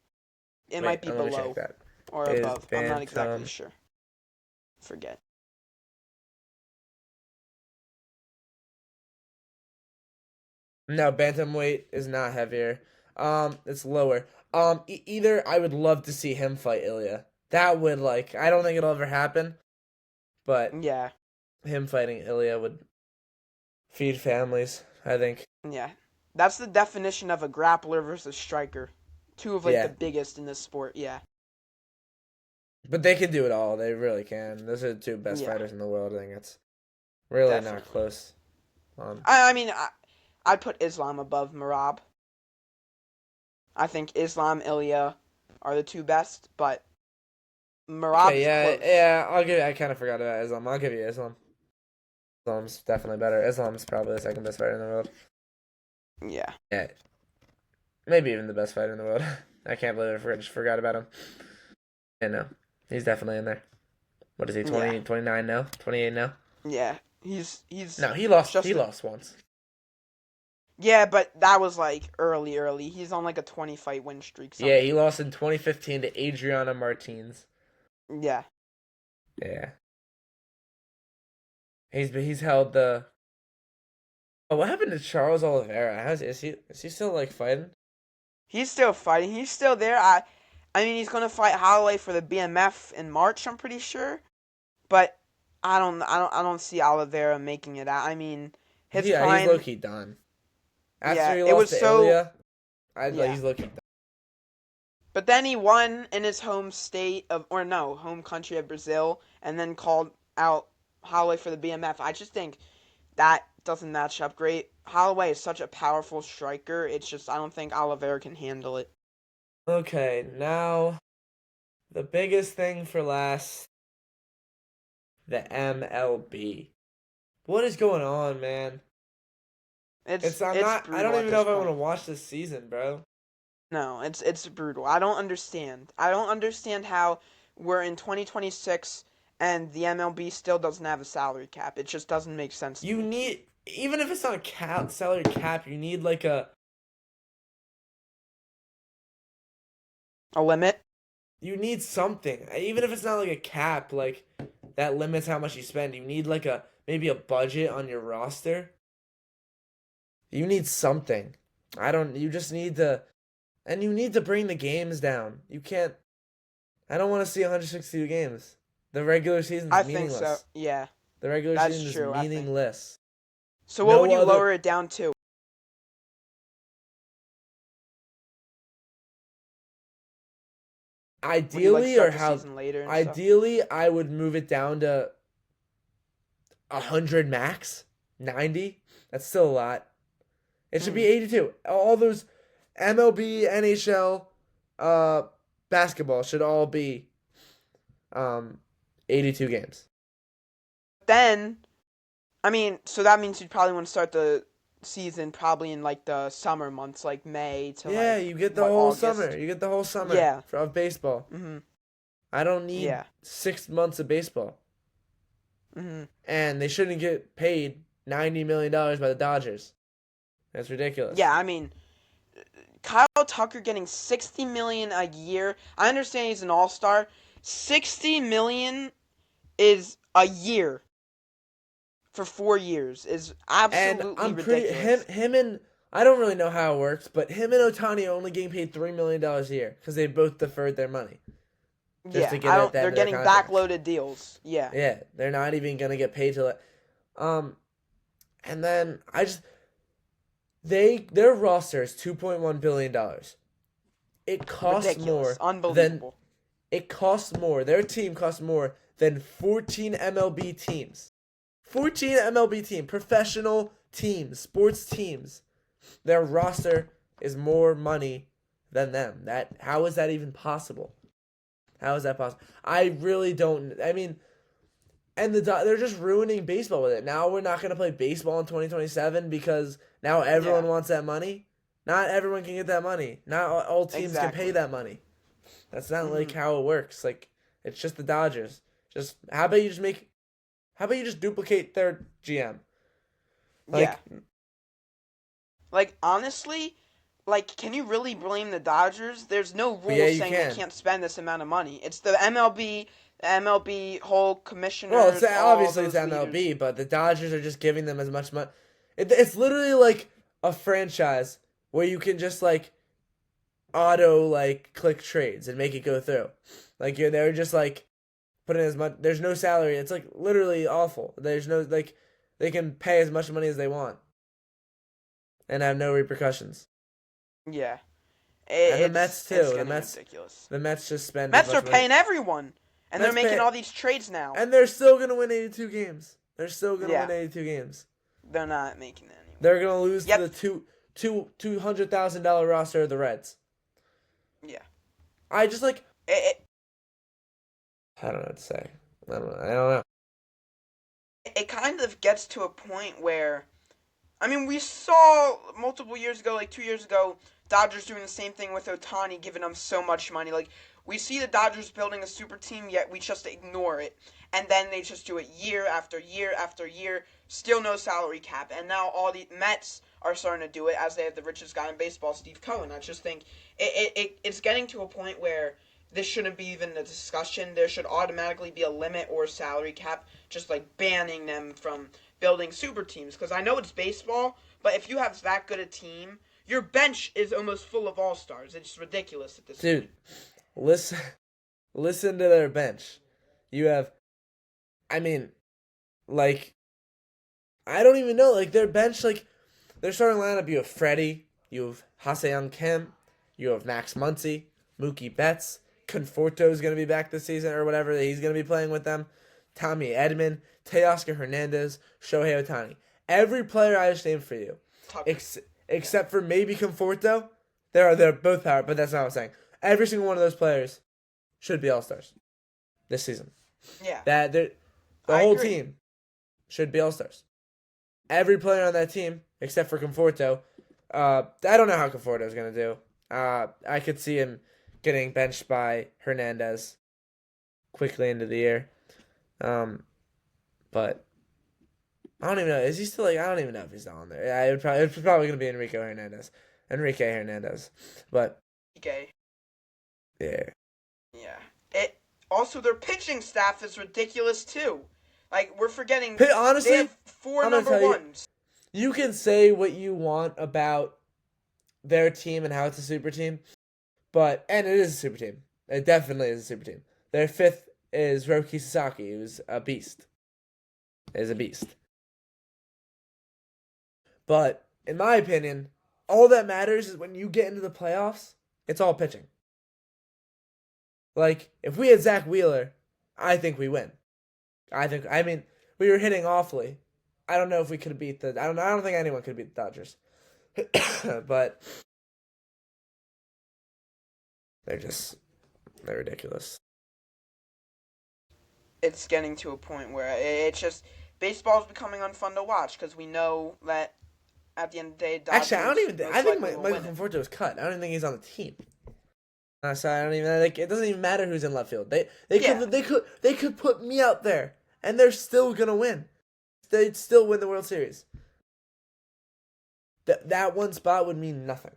It Wait, might be let me check below that. or Is above. I'm not exactly bantam sure. Forget. No, bantamweight is not heavier. It's lower. Either I would love to see him fight Ilya. That would like I don't think it'll ever happen, but Yeah. him fighting Ilya would feed families. I think. Yeah. That's the definition of a grappler versus striker. Two of like the Yeah, biggest in this sport. Yeah. but they can do it all. They really can. Those are the two best Yeah. fighters in the world. I think it's really not Definitely. close. I mean, I'd put Islam above Marab. I think Islam, Ilya are the two best, but Okay, Marab's yeah, close. yeah. I'll give. I kind of forgot about Islam. I'll give you Islam. Islam's definitely better. Islam's probably the second best fighter in the world. Yeah. Yeah, maybe even the best fighter in the world. I can't believe I just forgot about him. Yeah, no, he's definitely in there. What is he? Yeah. 20, 29 now? 28 now? Yeah. He's No, he lost. just He a lost once. Yeah, but that was like early. He's on like a 20 fight win streak Yeah, he something. lost in 2015 to Adriana Martins. Yeah. Yeah, he's held the. Oh, what happened to Charles Oliveira? Is he still like fighting? He's still fighting. He's still there. I mean he's going to fight Holloway for the BMF in March, I'm pretty sure. But I don't see Oliveira making it out. I mean, his Yeah, he's low prime, key done. After yeah, he it lost was to so Ilya, yeah. he's low key done. But then he won in his home state of or no, home country of Brazil and then called out Holloway for the BMF. I just think that doesn't match up great. Holloway is such a powerful striker. It's just I don't think Oliveira can handle it. Okay, now the biggest thing for last, the MLB. What is going on, man? It's It's I'm it's not. I don't brutal at even know this if I want to point. watch this season, bro. No, it's brutal. I don't understand. I don't understand how we're in 2026 and the MLB still doesn't have a salary cap. It just doesn't make sense to You me. need even if it's not a salary cap, you need like a A limit? you need something. Even if it's not like a cap, like that limits how much you spend. You need like a maybe a budget on your roster. You need something. I don't. You just need to, and you need to bring the games down. You can't. I don't want to see 162 games. The regular season is I think so. meaningless. Yeah, The regular that's season is true, I think. meaningless. So what No would you other. lower it down to? Would you like Ideally, or start the how? season later and stuff? Ideally, I would move it down to 100 max, 90. That's still a lot. It should be Hmm. 82. All those MLB, NHL, uh, basketball should all be um 82 games. Then I mean, so that means you'd probably want to start the season probably in like the summer months, like May to Yeah, like you get the what whole summer. August. You get the whole summer Yeah. of baseball. Mhm. I don't need Yeah. 6 months of baseball. Mhm. And they shouldn't get paid $90 million by the Dodgers. That's ridiculous. Yeah, I mean, Kyle Tucker getting 60 million a year. I understand he's an all-star. 60 million is a year for 4 years is And absolutely I'm pretty him ridiculous. him and I don't really know how it works, but him and Otani are only getting paid $3 million a year because they both deferred their money just to Yeah, get I it at don't the they're end of their getting contracts. backloaded deals. Yeah. Yeah, they're not even gonna get paid till it. Um, and then I just their roster is $2.1 billion. It costs Ridiculous. more than Unbelievable. it costs more. Their team costs more than 14 MLB teams. 14 MLB team, professional teams, sports teams. Their roster is more money than them. That how is that even possible? How is that possible? I really don't. I mean, and they're just ruining baseball with it. Now we're not going to play baseball in 2027 because now everyone Yeah, wants that money. Not everyone can get that money. Not all teams can pay exactly. that money. That's not like Mhm. how it works. Like it's just the Dodgers. Just how about you just duplicate their GM? Yeah. Like Like honestly, like can you really blame the Dodgers? There's no yeah, rule you saying they can. can't spend this amount of money. It's the MLB, the MLB whole Well, it's commissioners, all obviously it's those leaders. MLB, but the Dodgers are just giving them as much money. It's literally like a franchise where you can just like auto like click trades and make it go through. Like they're just like putting as much. There's no salary. It's like literally awful. There's no like they can pay as much money as they want and have no repercussions. Yeah. And the It's Mets it's too. getting ridiculous. The Mets just spend as Mets are much money. paying everyone, and they're Mets making pay, all these trades now. and they're still gonna win 82 games. They're still gonna win Yeah, 82 games. they're not making it anymore. They're gonna lose to Yep. the $200,000 roster of the Reds. Yeah. I just like It, I don't know what to say. I don't know. it kind of gets to a point where I mean, we saw multiple years ago, like 2 years ago, Dodgers doing the same thing with Otani, giving him so much money. Like, we see the Dodgers building a super team, yet we just ignore it. And then they just do it year after year after year, still no salary cap. And now all the Mets are starting to do it as they have the richest guy in baseball, Steve Cohen. I just think it's getting to a point where this shouldn't be even a discussion. There should automatically be a limit or salary cap, just like banning them from building super teams. Because I know it's baseball, but if you have that good a team, your bench is almost full of all stars. It's ridiculous at this Dude, point. listen listen to their bench. You have I mean, like I don't even know, like their bench, like their starting lineup, you have Freddie, you have Haseyoung Kim, you have Max Muncy, Mookie Betts, Conforto is gonna be back this season or whatever, he's gonna be playing with them. Tommy Edman, Teoscar Hernandez, Shohei Otani. Every player I just named for you, Tucker. ex- Yeah. except for maybe Conforto, they're both power, but that's not what I'm saying. Every single one of those players should be all stars this season. Yeah. That the I whole agree. team should be all stars. Every player on that team except for Conforto. I don't know how Conforto is gonna do. I could see him getting benched by Hernandez quickly into the year. Um, but I don't even know. Is he still like? I don't even know if he's still on there. Yeah, it's probably gonna be Enrique Hernandez. But Okay. yeah, Yeah. It also their pitching staff is ridiculous too. Like we're forgetting they honestly, have four I'm gonna number tell you, ones. you can say what you want about their team and how it's a super team, but and it is a super team. It definitely is a super team. Their fifth is Roki Sasaki, who's a beast. Is a beast. But in my opinion, all that matters is when you get into the playoffs, it's all pitching. Like if we had Zach Wheeler, I think we win. I mean we were hitting awfully. I don't know if we could beat the. I don't think anyone could beat the Dodgers. But they're just they're ridiculous. It's getting to a point where it's just baseball is becoming unfun to watch because we know that at the end of the day, Actually, I don't Dodgers even. I most think likely will Michael win it. Conforto was cut. I don't even think he's on the team. So I don't even like. It doesn't even matter who's in left field. Yeah, They could put me out there, and they're still gonna win. They'd still win the World Series. That one spot would mean nothing.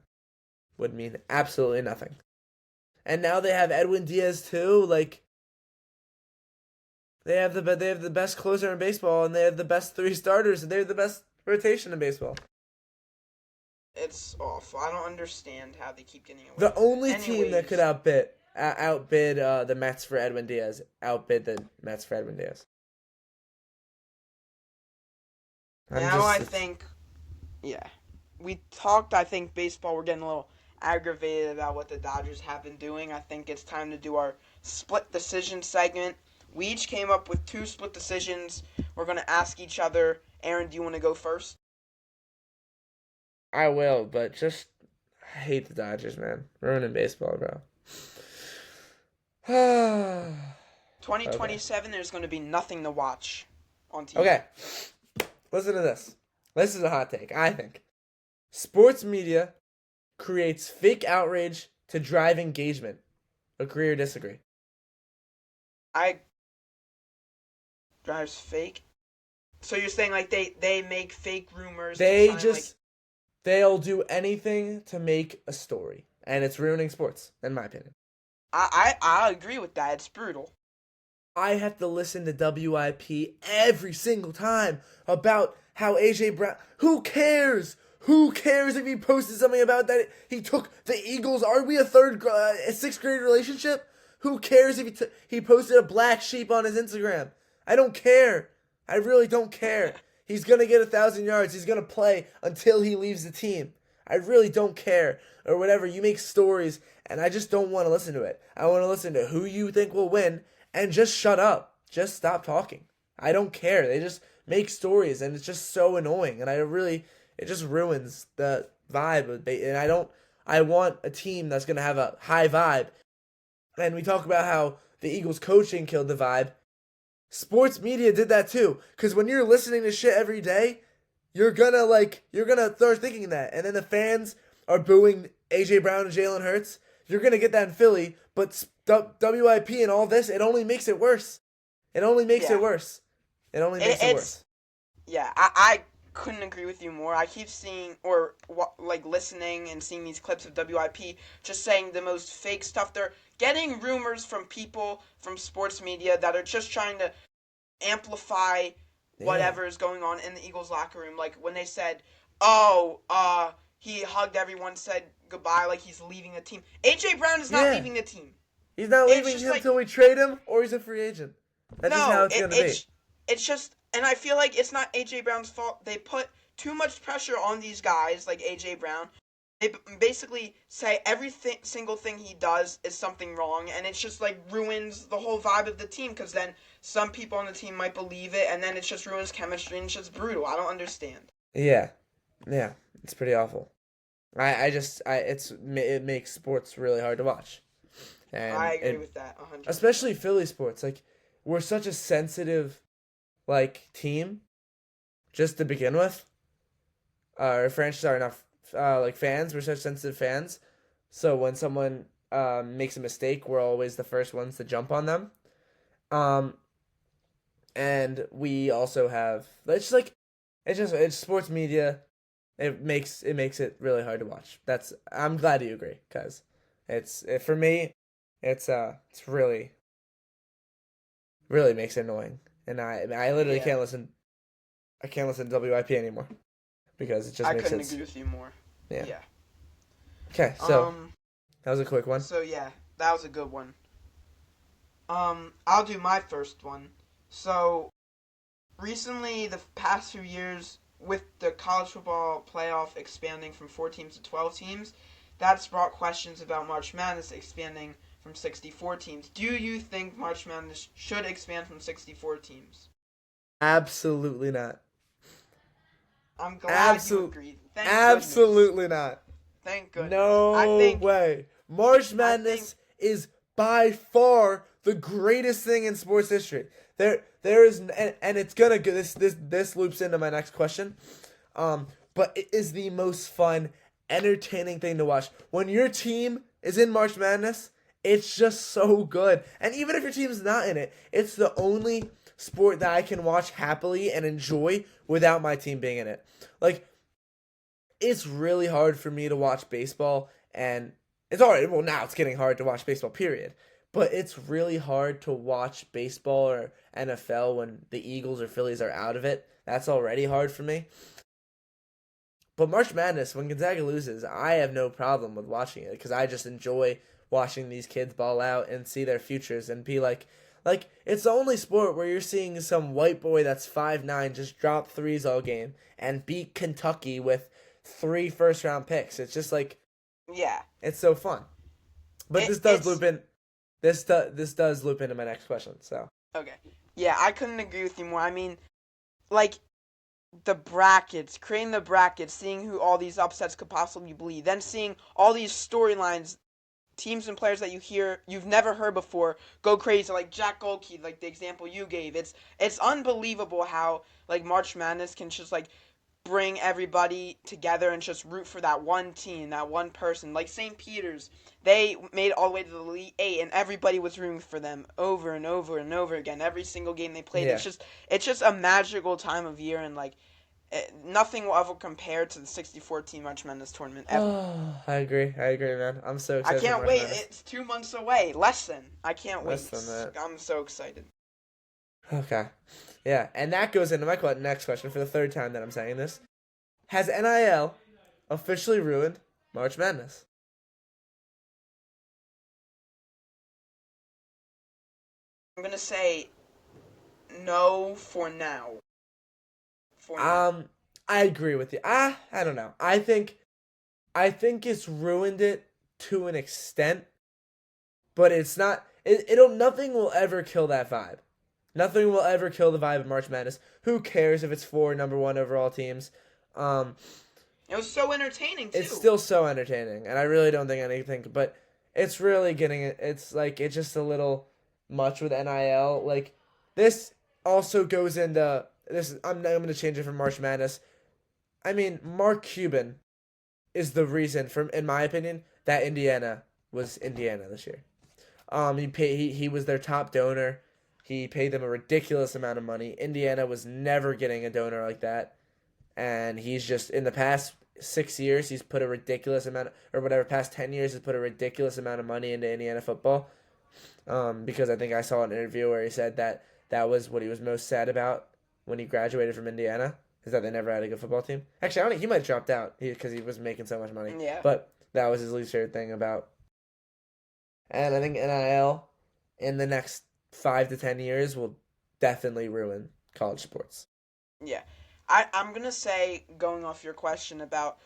Would mean absolutely nothing. And now they have Edwin Diaz too. Like they have the best closer in baseball, and they have the best three starters, and they have the best rotation in baseball. it's awful. I don't understand how they keep getting away The with it. only team that could Anyways, outbid the Mets for Edwin Diaz, outbid the Mets for Edwin Diaz. I'm now I just think, yeah, we talked. I think baseball. We're getting a little aggravated about what the Dodgers have been doing. I think it's time to do our split decision segment. We each came up with two split decisions. We're gonna ask each other. Aaron, do you want to go first? I will, but just I hate the Dodgers, man. Ruining baseball, bro. Okay. 2027. There's gonna be nothing to watch on TV. Okay. Listen to this. This is a hot take. I think sports media creates fake outrage to drive engagement. Agree or disagree? I drives fake. So you're saying like they make fake rumors to They try and like just they'll do anything to make a story, and it's ruining sports, in my opinion. I agree with that. It's brutal. I have to listen to WIP every single time about how AJ Brown. Who cares? Who cares if he posted something about that he took the Eagles? Are we a sixth grade relationship? Who cares if he posted a black sheep on his Instagram? I don't care. I really don't care. He's gonna get 1,000 yards. He's gonna play until he leaves the team. I really don't care or whatever. You make stories, and I just don't want to listen to it. I want to listen to who you think will win, and just shut up. Just stop talking. I don't care. They just make stories, and it's just so annoying. And it just ruins the vibe. And I want a team that's going to have a high vibe. And we talk about how the Eagles coaching killed the vibe. Sports media did that too. Because when you're listening to shit every day, you're gonna start thinking that. And then the fans are booing AJ Brown and Jalen Hurts. You're gonna get that in Philly, but WIP and all this, it only makes it worse. It only makes it Yeah, worse. It only makes it it's worse. yeah. I couldn't agree with you more. I keep seeing or like listening and seeing these clips of WIP just saying the most fake stuff. They're getting rumors from people from sports media that are just trying to amplify Yeah. whatever is going on in the Eagles locker room. Like when they said, "Oh, he hugged everyone, said goodbye, like he's leaving the team." AJ Brown is not Yeah. leaving the team. He's not It's leaving just him like until we trade him or he's a free agent. That's just how no, it's gonna be. it's just, and I feel like it's not AJ Brown's fault. They put too much pressure on these guys like AJ Brown. They basically say single thing he does is something wrong, and it's just like ruins the whole vibe of the team. Because then some people on the team might believe it, and then it just ruins chemistry, and it's just brutal. I don't understand. Yeah. Yeah. It's pretty awful. It makes sports really hard to watch. I And agree with that 100%. especially Philly sports. Like we're such a sensitive like team just to begin with. Our franchises are not like fans. We're such sensitive fans. So when someone makes a mistake, we're always the first ones to jump on them. Um, and we also have it's sports media. It makes it really hard to watch. I'm glad you agree because for me, it's really makes it annoying, and I literally Yeah, can't listen. I can't listen to WIP anymore because it just I makes couldn't it. agree with you more. Yeah. Yeah. Okay, so Um. that was a quick one. So yeah, that was a good one. I'll do my first one. So recently, the past few years, with the college football playoff expanding from 4 teams to 12 teams, that's brought questions about March Madness expanding from 64 teams. Do you think March Madness should expand from 64 teams? Absolutely not. I'm glad you Absolute. agreed. Thank goodness. Absolutely not. Thank goodness. No way. March I think Madness is by far the greatest thing in sports history. There is, and it's gonna go. This loops into my next question. But it is the most fun, entertaining thing to watch. When your team is in March Madness, it's just so good. And even if your team's not in it, it's the only sport that I can watch happily and enjoy without my team being in it. Like, it's really hard for me to watch baseball, and it's already, well, now it's getting hard to watch baseball, period. But it's really hard to watch baseball or NFL when the Eagles or Phillies are out of it. That's already hard for me. But March Madness, when Gonzaga loses, I have no problem with watching it because I just enjoy watching these kids ball out and see their futures and be like it's the only sport where you're seeing some white boy that's 5'9" just drop threes all game and beat Kentucky with 3 first-round picks. It's just like, Yeah. it's so fun. But It, this does it's loop in. This does loop into my next question. So okay. Yeah, I couldn't agree with you more. I mean, like the brackets, creating the brackets, seeing who all these upsets could possibly be, then seeing all these storylines, teams and players that you've never heard before go crazy, like Jack Goldkey, like the example you gave. It's unbelievable how like March Madness can just like bring everybody together and just root for that one team, that one person. Like St. Peter's, they made it all the way to the Elite Eight, and everybody was rooting for them over and over and over again. Every single game they played, yeah. it's just a magical time of year, and like nothing will ever compare to the 64 team March Madness tournament ever. Oh, I agree, man. I'm so I excited for can't March wait. Madness. It's 2 months away. Less than. I can't Less wait. than that. I'm so excited. Okay. Yeah, and that goes into my next question for the third time that I'm saying this. Has NIL officially ruined March Madness? I'm gonna say no for now. For now. I agree with you. I don't know. I think it's ruined it to an extent, but it's not. It'll nothing will ever kill that vibe. Nothing will ever kill the vibe of March Madness. Who cares if it's 4 number one overall teams? Um, It was so entertaining it's too. still so entertaining, and I really don't think anything. But it's really getting. It's like it's just a little much with NIL. Like this also goes into this. I'm going to change it from March Madness. I mean, Mark Cuban is the reason, from in my opinion, that Indiana was Indiana this year. He was their top donor. He paid them a ridiculous amount of money. Indiana was never getting a donor like that, and he's just in the past 6 years he's put a ridiculous amount, or whatever, past 10 years he's put a ridiculous amount of money into Indiana football. Because I think I saw an interview where he said that that was what he was most sad about when he graduated from Indiana, is that they never had a good football team. Actually, I don't know, he might have dropped out because he was making so much money. Yeah. But that was his least favorite thing about. And I think NIL in the next 5 to 10 years will definitely ruin college sports. Yeah. I'm gonna say, going off your question about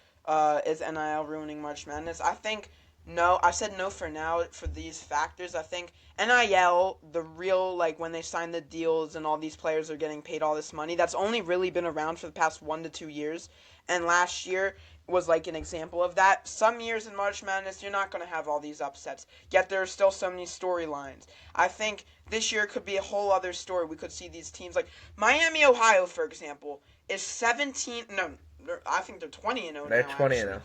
is NIL ruining March Madness, I think no. I said no for now for these factors. I think NIL, the real, like when they sign the deals and all these players are getting paid all this money, that's only really been around for the past 1 to 2 years. And last year was like an example of that. Some years in March Madness, you're not going to have all these upsets, yet there are still so many storylines. I think this year could be a whole other story. We could see these teams like Miami, Ohio, for example, is 17. No, I think they're 20-0 They're now. 20 Actually, now.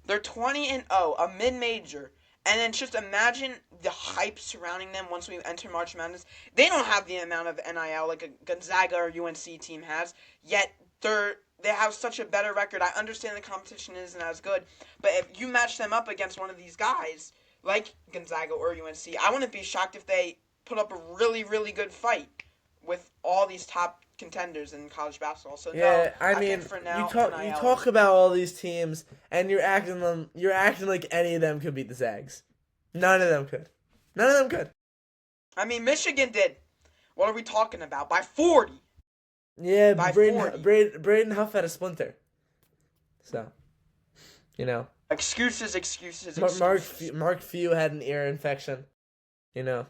they're 20-0, a mid-major. And then just imagine the hype surrounding them once we enter March Madness. They don't have the amount of NIL like a Gonzaga or UNC team has, yet they have such a better record. I understand the competition isn't as good, but if you match them up against one of these guys, like Gonzaga or UNC, I wouldn't be shocked if they put up a really, really good fight with all these top contenders in college basketball. So no, Yeah, I think mean, for you now, talk you NIL talk about all these teams, and you're acting like any of them could beat the Zags. None of them could. None of them could. I mean, Michigan did. What are we talking about? By 40. Yeah, By 40. Braden Huff had a splinter. So, you know, Excuses, excuses, Mark excuses. Mark Few had an ear infection. You know,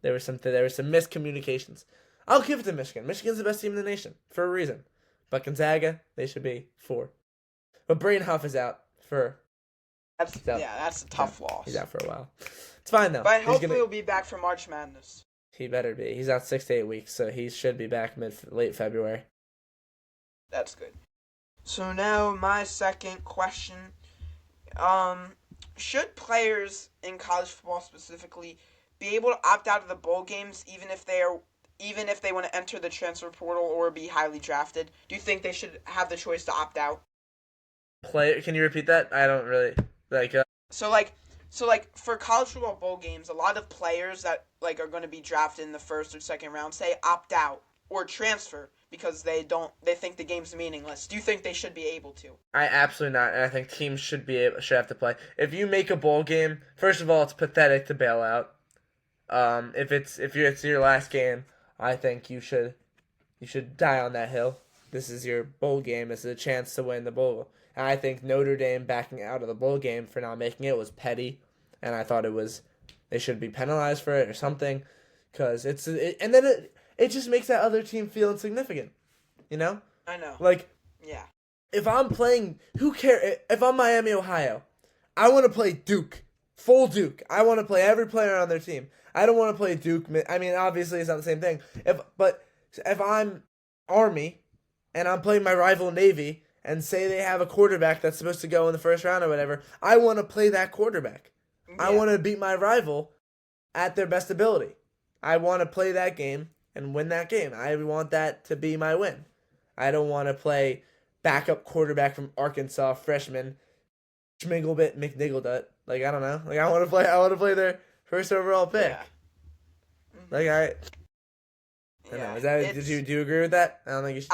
there were some miscommunications. I'll give it to Michigan. Michigan's the best team in the nation for a reason. But Gonzaga, they should be 4. But Braden Huff is out for. That's He's out. yeah, that's a He's out. tough loss. He's out for a while. It's fine though. But He's hopefully gonna. he'll be back for March Madness. He better be. He's out 6 to 8 weeks, so he should be back late February. That's good. So now my second question. Um, should players in college football specifically be able to opt out of the bowl games even if they want to enter the transfer portal or be highly drafted? Do you think they should have the choice to opt out? Can you repeat that? I don't really like. So like for college football bowl games, a lot of players that like are going to be drafted in the first or second round say opt out or transfer because they think the game's meaningless. Do you think they should be able to? I absolutely not. And I think teams should have to play. If you make a bowl game, first of all, it's pathetic to bail out. If it's your last game, I think you should die on that hill. This is your bowl game. This is a chance to win the bowl. And I think Notre Dame backing out of the bowl game for not making it was petty, and I thought they should be penalized for it or something, because and then it just makes that other team feel insignificant, you know? I know. Like, Yeah. if I'm playing, who cares? If I'm Miami, Ohio, I want to play Duke, full Duke. I want to play every player on their team. I don't want to play Duke. I mean, obviously it's not the same thing. But if I'm Army and I'm playing my rival Navy and say they have a quarterback that's supposed to go in the first round or whatever, I want to play that quarterback. Yeah. I want to beat my rival at their best ability. I want to play that game and win that game. I want that to be my win. I don't want to play backup quarterback from Arkansas, freshman, Schmigglebit McNiggledut. Like, I don't know. Like, I want to play their first overall pick. Yeah. Like, I don't know. Is that, do you agree with that? I don't think you should.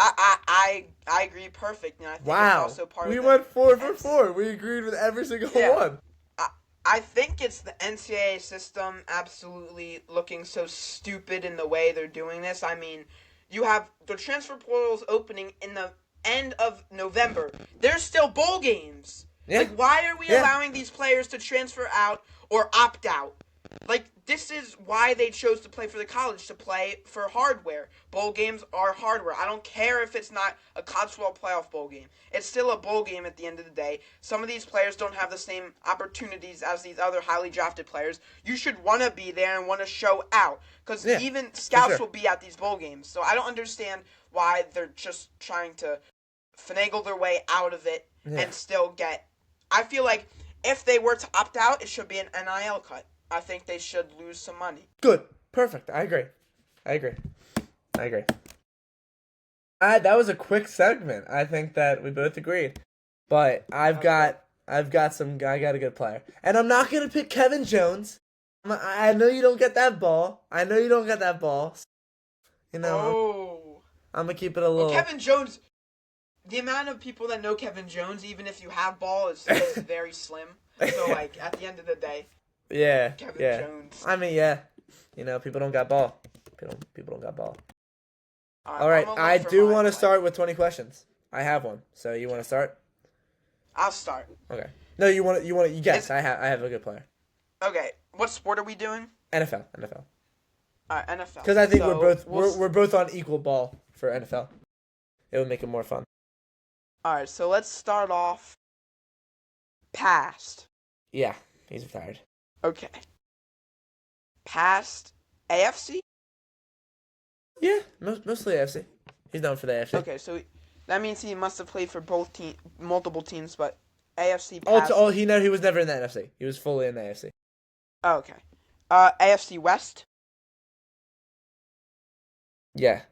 I agree perfect. And I think Wow. it's also part We of went 4 for 4. We agreed with every single one. I think it's the NCAA system absolutely looking so stupid in the way they're doing this. I mean, you have the transfer portals opening in the end of November. There's still bowl games. Yeah. Like, why are we allowing these players to transfer out or opt out? Like, this is why they chose to play for the college, to play for hardware. Bowl games are hardware. I don't care if it's not a college football playoff bowl game. It's still a bowl game at the end of the day. Some of these players don't have the same opportunities as these other highly drafted players. You should want to be there and want to show out. Because even scouts will be at these bowl games. So I don't understand why they're just trying to finagle their way out of it and still get... I feel like if they were to opt out, it should be an NIL cut. I think they should lose some money. Good. Perfect. I agree. That was a quick segment. I think that we both agreed. But I got a good player. And I'm not going to pick Kevin Jones. I know you don't get that ball. You know, I'm going to keep it a little... Well, Kevin Jones, the amount of people that know Kevin Jones, even if you have ball, is very slim. So, like, at the end of the day... Yeah, Kevin Jones. I mean, you know, people don't got ball. People don't got ball. All right, I do want to start with 20 questions. I have one. So you want to start? I'll start. Okay. No, you guess. I have a good player. Okay. What sport are we doing? NFL. All right, NFL. Because I think we're both on equal ball for NFL. It would make it more fun. All right, so let's start off past. Yeah, he's retired. Okay. Past AFC? Yeah, mostly AFC. He's known for the AFC. Okay, so that means he must have played for multiple teams, but AFC past. He was never in the NFC. He was fully in the AFC. Okay. AFC West? Yeah.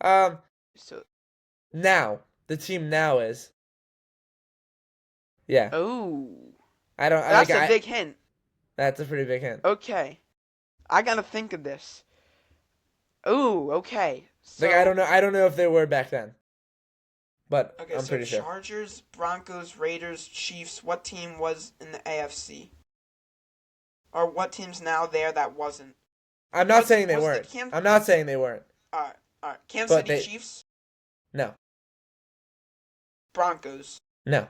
So now, the team now is... Yeah. Oh. That's a big hint. That's a pretty big hint. Okay. I gotta think of this. Ooh, okay. So, like, I don't know if they were back then. But okay, I'm pretty sure. Chargers, Broncos, Raiders, Chiefs, what team was in the AFC? Or what team's now there that wasn't? I'm not saying they weren't. I'm not saying they weren't. Alright. Kansas City Chiefs? No. Broncos? No.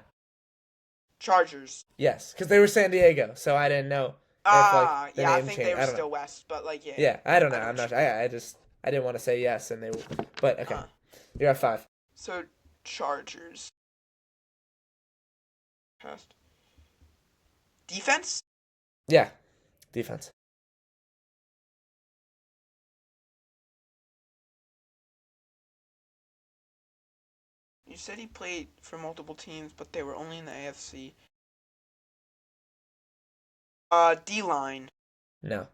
Chargers? Yes, because they were San Diego, so I didn't know. I think they were still West, but yeah. Yeah, I don't know. I'm not sure. I didn't want to say yes, and they were, but okay. You're at 5. So, Chargers. Past. Defense? Yeah, defense. You said he played for multiple teams, but they were only in the AFC. D line. No,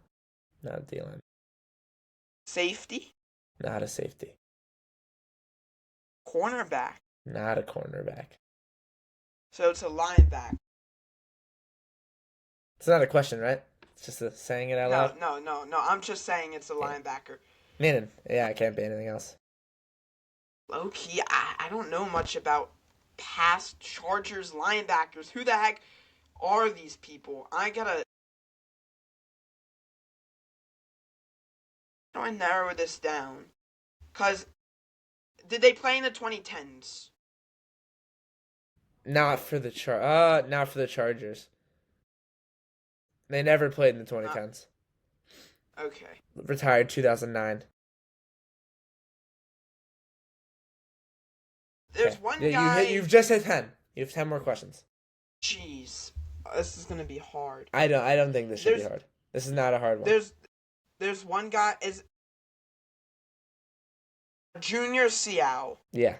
not a D line. Safety. Not a safety. Cornerback. Not a cornerback. So it's a linebacker. It's not a question, right? It's just a saying it out No, loud. no, no, no. I'm just saying it's a Yeah. linebacker. Meaning, yeah, I can't be anything else. Low key, I don't know much about past Chargers linebackers. Who the heck are these people? How do I narrow this down? Cause did they play in the 2010s? Not for the Chargers. They never played in the Uh, 2010s. okay. Retired 2009. There's Okay. one Yeah, guy. you've just hit 10. You have 10 more questions. Jeez, this is gonna be hard. I don't think this should be There's hard. This is not a hard one. there's one guy is Junior Seau. Yeah.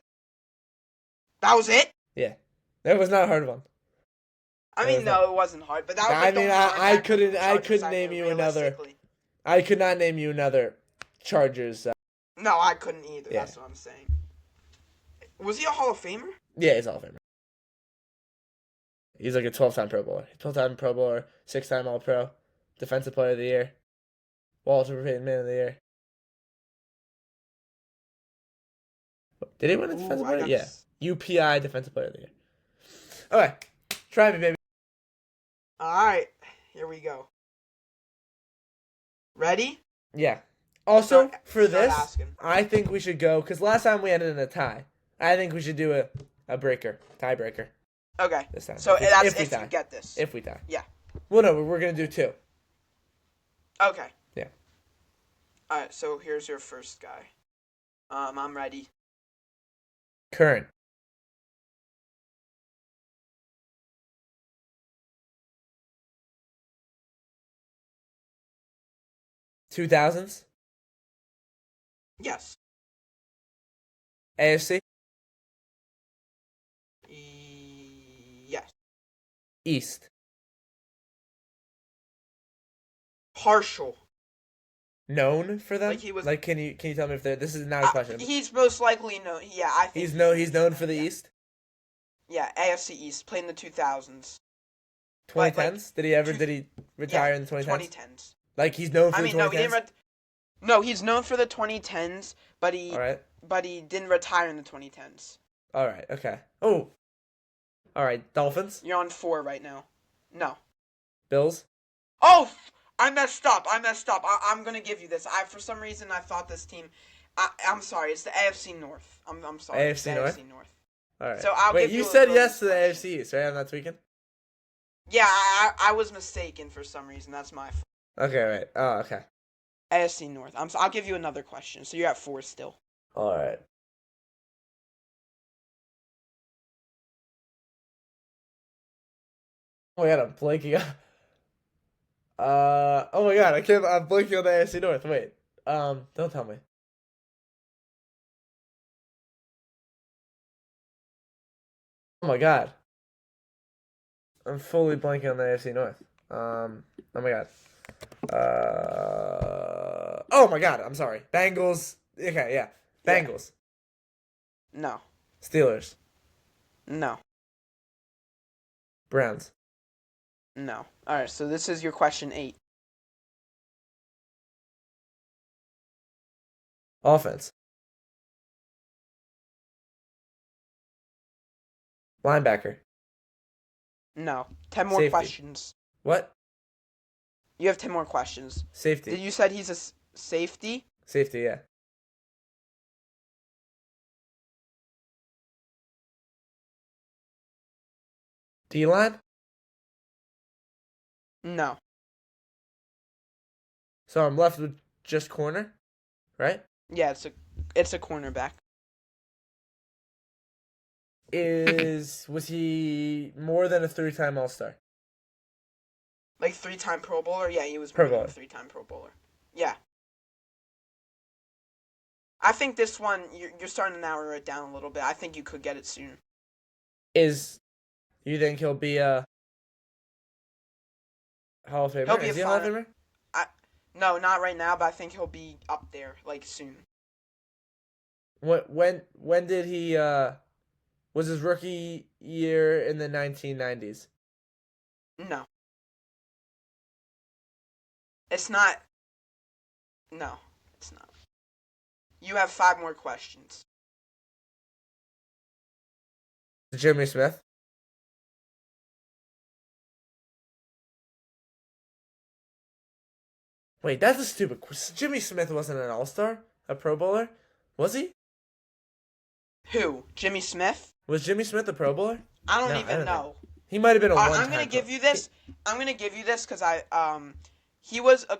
That was it. Yeah. That was not a hard one. I That mean, was not. no, it wasn't hard, but that was I like the mean, only I linebacker from couldn't the I Chargers couldn't I name knew you another. realistically. I could not name you another Chargers. No, I couldn't either. Yeah. That's what I'm saying. Was he a Hall of Famer? Yeah, he's Hall of Famer. He's like a 12-time Pro Bowler. 12-time Pro Bowler, 6-time All-Pro, Defensive Player of the Year, Walter Payton Man of the Year. Did he win a Ooh, Defensive I Player? got. Yeah. UPI Defensive Player of the Year. Okay. Try me, baby. All right, here we go. Ready? Yeah. Also, for Start this, asking. I think we should go, because last time we ended in a tie. I think we should do a breaker, tiebreaker Okay. this time. So that's if we if tie. you get this. If we tie. Yeah. Well, no, we're going to do two. Okay. Yeah. All right. So here's your first guy. I'm ready. Current. $2,000s. Yes. AFC. Yes. East. Partial. Known for them? Like he was. Like, can you tell me if they're... This is not a question. He's most likely known. Yeah, I think He's known for the yeah. East? Yeah, AFC East. Played in the 2000s. 2010s? Did he retire Yeah, in the 2010s? 2010s. Like, he's known for I the mean, 2010s? no, he didn't. No, he's known for the 2010s, but All right. he didn't retire in the 2010s. All right. Okay. Oh. All right. Dolphins? You're on 4 right now. No. Bills? Oh, I messed up. I'm gonna give you this. For some reason I thought this team. I'm sorry. It's the AFC North. I'm sorry. It's the AFC North? AFC North. All right. So I'll Wait, give you you a said bonus yes to the question. AFC East, right? I'm not tweaking? Yeah, I was mistaken for some reason. That's my fault. Okay, right. Oh, okay. AFC North. I'll give you another question. So you're at 4 still. All right. Oh my god, I'm blanking out. Oh my god, I'm blanking on the AFC North. Wait. Don't tell me. Oh my god. I'm fully blanking on the AFC North. Oh my god. Oh my god, I'm sorry. Bengals. Okay, yeah. Yeah. Bengals. No. Steelers. No. Browns. No. All right. So this is your question 8. Offense. Linebacker. No. 10 more Safety. questions. What? You have 10 more questions. Safety. Did you said he's a safety? Safety, yeah. D-line? No. So I'm left with just corner, right? Yeah, it's a cornerback. Was he more than a 3-time All-Star? Like three-time Pro Bowler. Yeah, he was Pro more than a Bowler. three-time Pro Bowler. Yeah. I think this one you're starting to narrow it down a little bit. I think you could get it soon. Is you think he'll be a Hall of He'll Famer? be a Is he a Hall of fun. Famer? I no, not right now, but I think he'll be up there like soon. When did he was his rookie year in the 1990s? No, it's not. No, it's not. You have five more questions. Jimmy Smith. Wait, that's a stupid question. Jimmy Smith wasn't an All-Star, a Pro Bowler, was he? Who? Jimmy Smith? Was Jimmy Smith a Pro Bowler? I don't No, I even don't think. know. He might have been a I'm gonna one-time Pro. give you this. I'm gonna give you this because he was a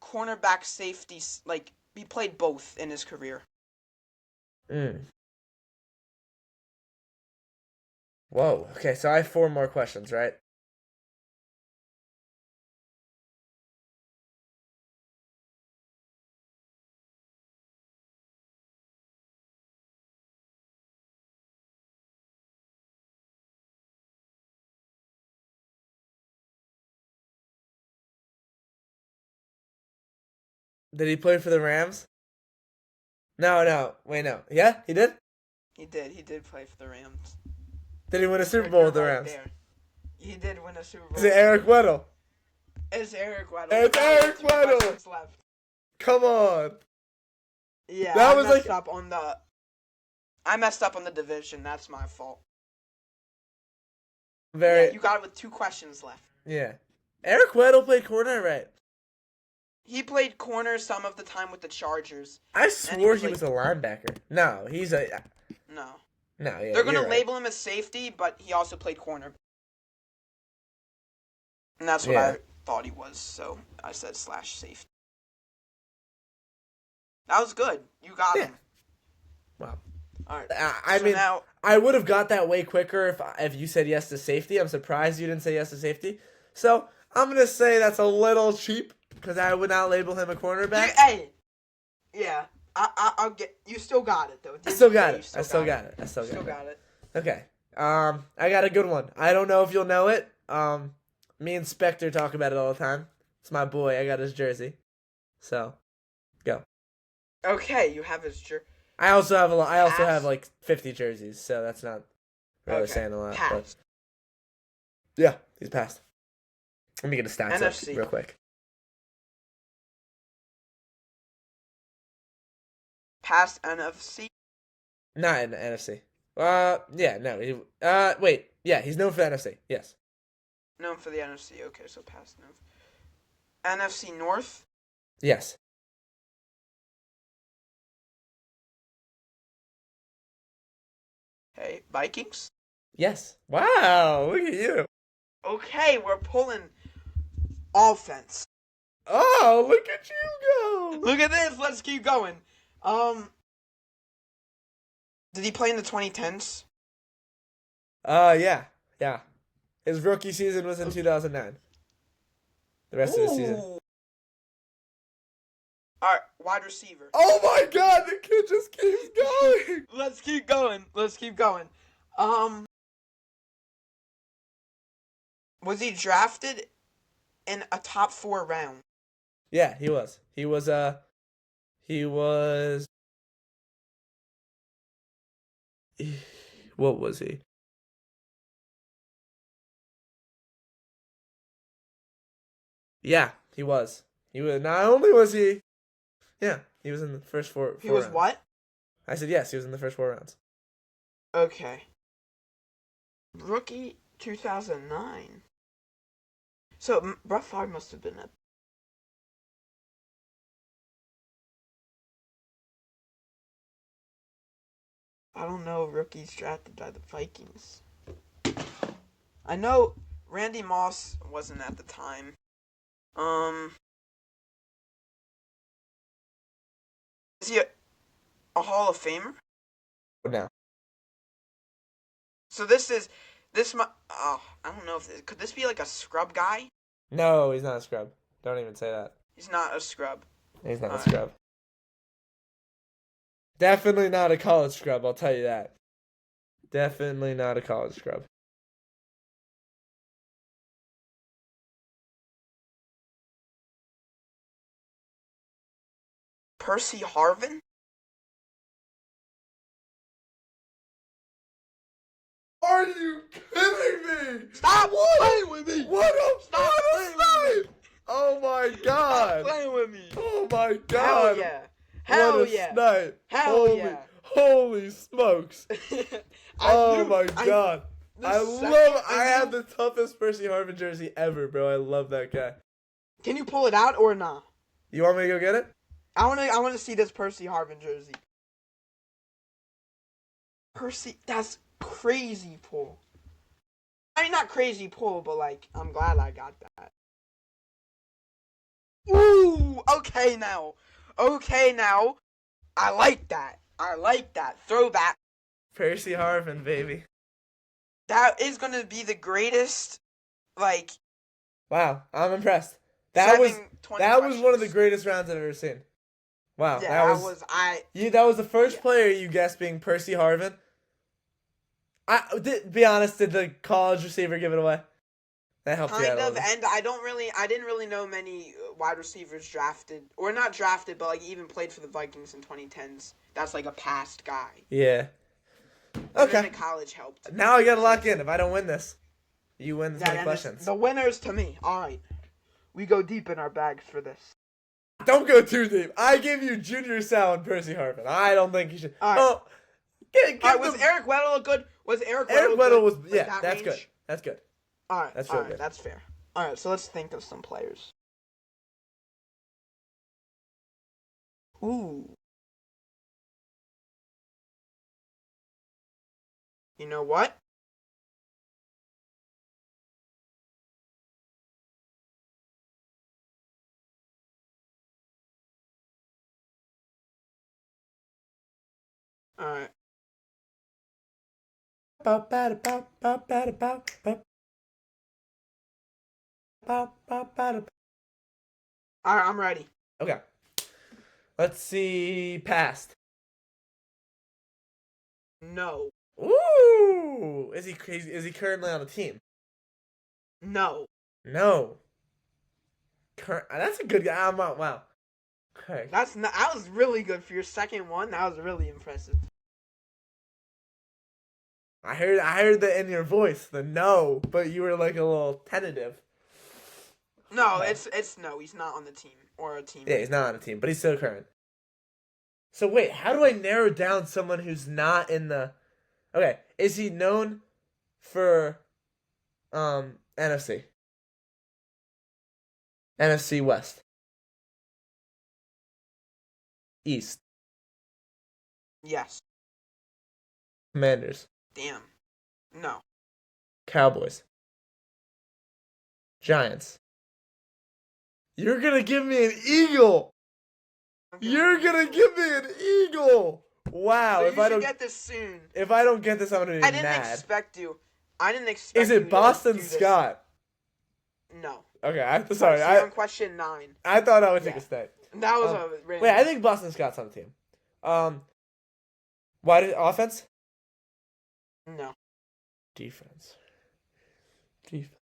cornerback safety. Like he played both in his career. Mm. Whoa. Okay, so I have four more questions, right? Did he play for the Rams? No, no. Wait, no. Yeah, he did? He did. He did play for the Rams. Did he win a Super Bowl You're with the right Rams? there. He did win a Super Is Bowl. it Eric Weddle? It's Eric Weddle. It's Eric Weddle! Left. Come on. Yeah, That I was messed like up on the. I messed up on the division. That's my fault. very Yeah, you got it with two questions left. yeah. Eric Weddle played corner, right? He played corner some of the time with the Chargers. I And swore he like, was a linebacker. No, he's a no. no. Yeah, They're gonna you're right. label him as safety, but he also played corner. And that's what Yeah. I thought he was, so I said slash safety. That was good. You got Yeah. him. Wow. All right. I So mean, now, I would have got that way quicker if you said yes to safety. I'm surprised you didn't say yes to safety. So I'm gonna say that's a little cheap because I would not label him a cornerback. hey, yeah, I'll get. You still got it though. I still got it. I still got it. I still Still got got it. it. Okay. I got a good one. I don't know if you'll know it. Me and Spectre talk about it all the time. It's my boy. I got his jersey. So, go. Okay, you have his jersey. I also have I also Pass. have like 50 jerseys, so that's not really Okay. saying a lot. Pass. But yeah, he's passed. Let me get the stats NFC. up real quick. Past NFC. Not in the NFC. Yeah, no. Wait. Yeah, he's known for the NFC. Yes. Known for the NFC. Okay, so past NFC North. Yes. Okay, Vikings. Yes. Wow, look at you. Okay, we're pulling offense. Oh, look at you go. Look at this. Let's keep going. Did he play in the 2010s? Yeah. Yeah. His rookie season was in 2009. The rest of the season. All right, wide receiver. Oh my god, the kid just keeps going. Let's keep going. Let's keep going. Was he drafted in a top 4 round? Yeah, he was. He was what was he? Yeah, he was. He was not only was he yeah, he was in the first four He was rounds. what? I said yes, he was in the first 4 rounds. Okay. Rookie 2009. So Brett Favre must have been a. I don't know rookies drafted by the Vikings. I know Randy Moss wasn't at the time. Is he a Hall of Famer? No. So this. I don't know if could this be like a scrub guy? No, he's not a scrub. Don't even say that. He's not a scrub. He's not All a right. scrub. Definitely not a college scrub, I'll tell you that. Definitely not a college scrub. Percy Harvin? Are you kidding me? Stop What? playing with me! What a Stop what a playing with snipe! Oh my Stop god! playing with me! Oh my Hell god! yeah! What Hell a yeah! snipe! Hell Holy, yeah! holy smokes! I Oh knew. my I god! the I second love. I I have knew. the toughest Percy Harvin jersey ever, bro. I love that guy. Can you pull it out or not? You want me to go get it? I wanna see this Percy Harvin jersey. Percy, that's crazy pull. I mean, not crazy pull, but like, I'm glad I got that. Ooh, okay now. Okay now. I like that. I like that. Throwback. Percy Harvin, baby. That is gonna be the greatest, like, Wow, I'm impressed. That was seven, 20 that was one of the questions. greatest rounds I've ever seen. Wow, Yeah, that that was was, I, you. That was the first yeah. player you guessed being Percy Harvin. Be honest. Did the college receiver give it away? That helped you out Kind a of, little bit. and I didn't really know many wide receivers drafted, or not drafted, but like even played for the Vikings in 2010s. That's like a past guy. Yeah. And then the Okay. college helped. Now I gotta lock in. If I don't win this, you win this Yeah, many and it's questions. the winners to me. All right, we go deep in our bags for this. Don't go too deep. I give you Junior Sal and Percy Harvin. I don't think you should. All right, Oh, all right. give Was them. Eric Weddle good? Was Eric Eric Weddle Weddle good? was Like yeah. that That's good. range? That's good. That's All real right, good. that's fair. All right, so let's think of some players. Ooh, you know what? All right, all right, I'm ready. Okay. Let's see. Past. No, Ooh. Is he crazy? Is he currently on a team? no. No. That's a good guy. Wow. Okay. That was really good for your second one. That was really impressive. I heard that in your voice, the no, but you were like a little tentative. No, Okay. it's no. He's not on the team or a Yeah, teammate. he's not on a team, but he's still current. So wait, how do I narrow down someone who's not in the? Okay, is he known for NFC, NFC West, East, Yes. Commanders, Damn. No. Cowboys, Giants? You're gonna give me an Eagle. You're gonna give me an Eagle. Wow, So you should get this soon. if I don't get this, I'm gonna I be didn't mad. expect you. I didn't expect Is you it to like, Boston do this. Scott? No. Okay, Sorry, sorry. so you're on question 9. I thought I would take Yeah. a step. That was Um, a random. Wait, I think Boston Scott's on the team. Why did offense? No. Defense. Defense.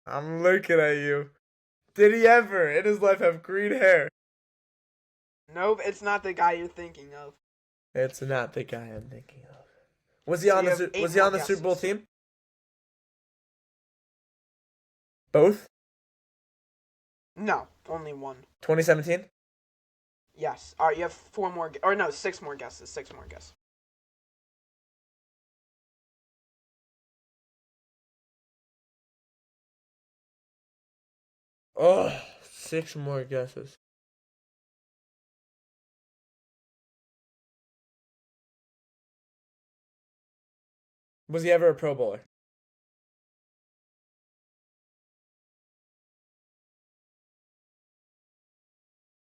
I'm looking at you. Did he ever in his life have green hair? Nope, it's not the guy you're thinking of. It's not the guy I'm thinking of. Was he So on you the have 8 Was he more on the Super Bowl guesses. team? Both. No, only one. 2017. Yes. All right, you have 4 more or no, 6 more guesses. 6 more guesses. Oh, 6 more guesses. Was he ever a Pro Bowler?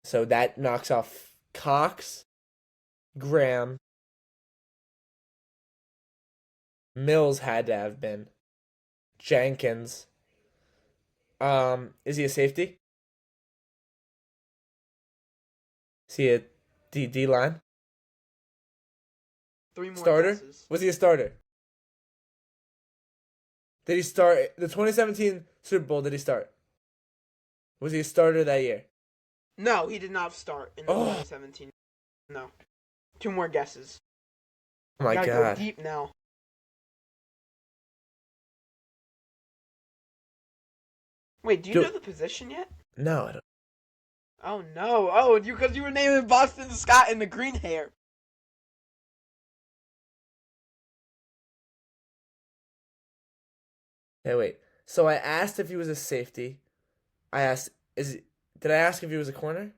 So that knocks off Cox, Graham, Mills had to have been. Jenkins. Is he a safety? Is he a D line Three more starter? guesses. Was he a starter? Did he start the 2017 Super Bowl? Did he start? Was he a starter that year? No, he did not start in the Oh, 2017. No. Two more guesses. oh You my gotta go God. deep now. Wait, do you Do know the position yet? no, I don't. Oh no! Oh, you because you were naming Boston Scott in the green hair. Hey, wait. So I asked if he was a safety. I asked, is he, did I ask if he was a corner?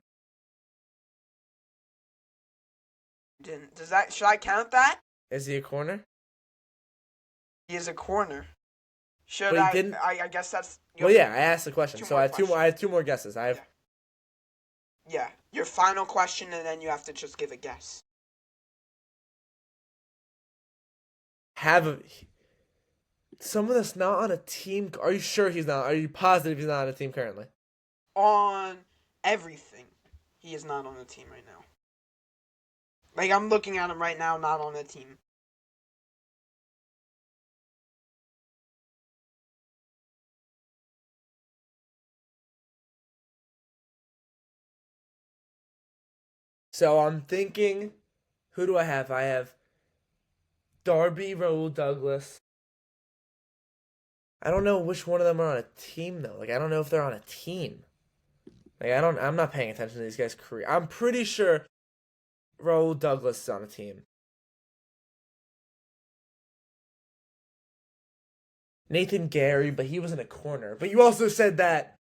Didn't does that should I count that? Is he a corner? He is a corner. Should But he I? didn't. I guess that's you Well, have yeah, I asked the question, two so I more have two more. questions. I have two more guesses. I Yeah, have yeah. Your final question, and then you have to just give a guess. have a, someone that's not on a team. Are you sure he's not? Are you positive he's not on a team currently? On everything, he is not on the team right now. Like I'm looking at him right now, not on the team. So I'm thinking, who do I have? I have Darby, Raul Douglas. I don't know which one of them are on a team though. Like I don't know if they're on a team. Like I don't. I'm not paying attention to these guys' career. I'm pretty sure Raul Douglas is on a team. Nathan Gary, but he wasn't a corner. But you also said that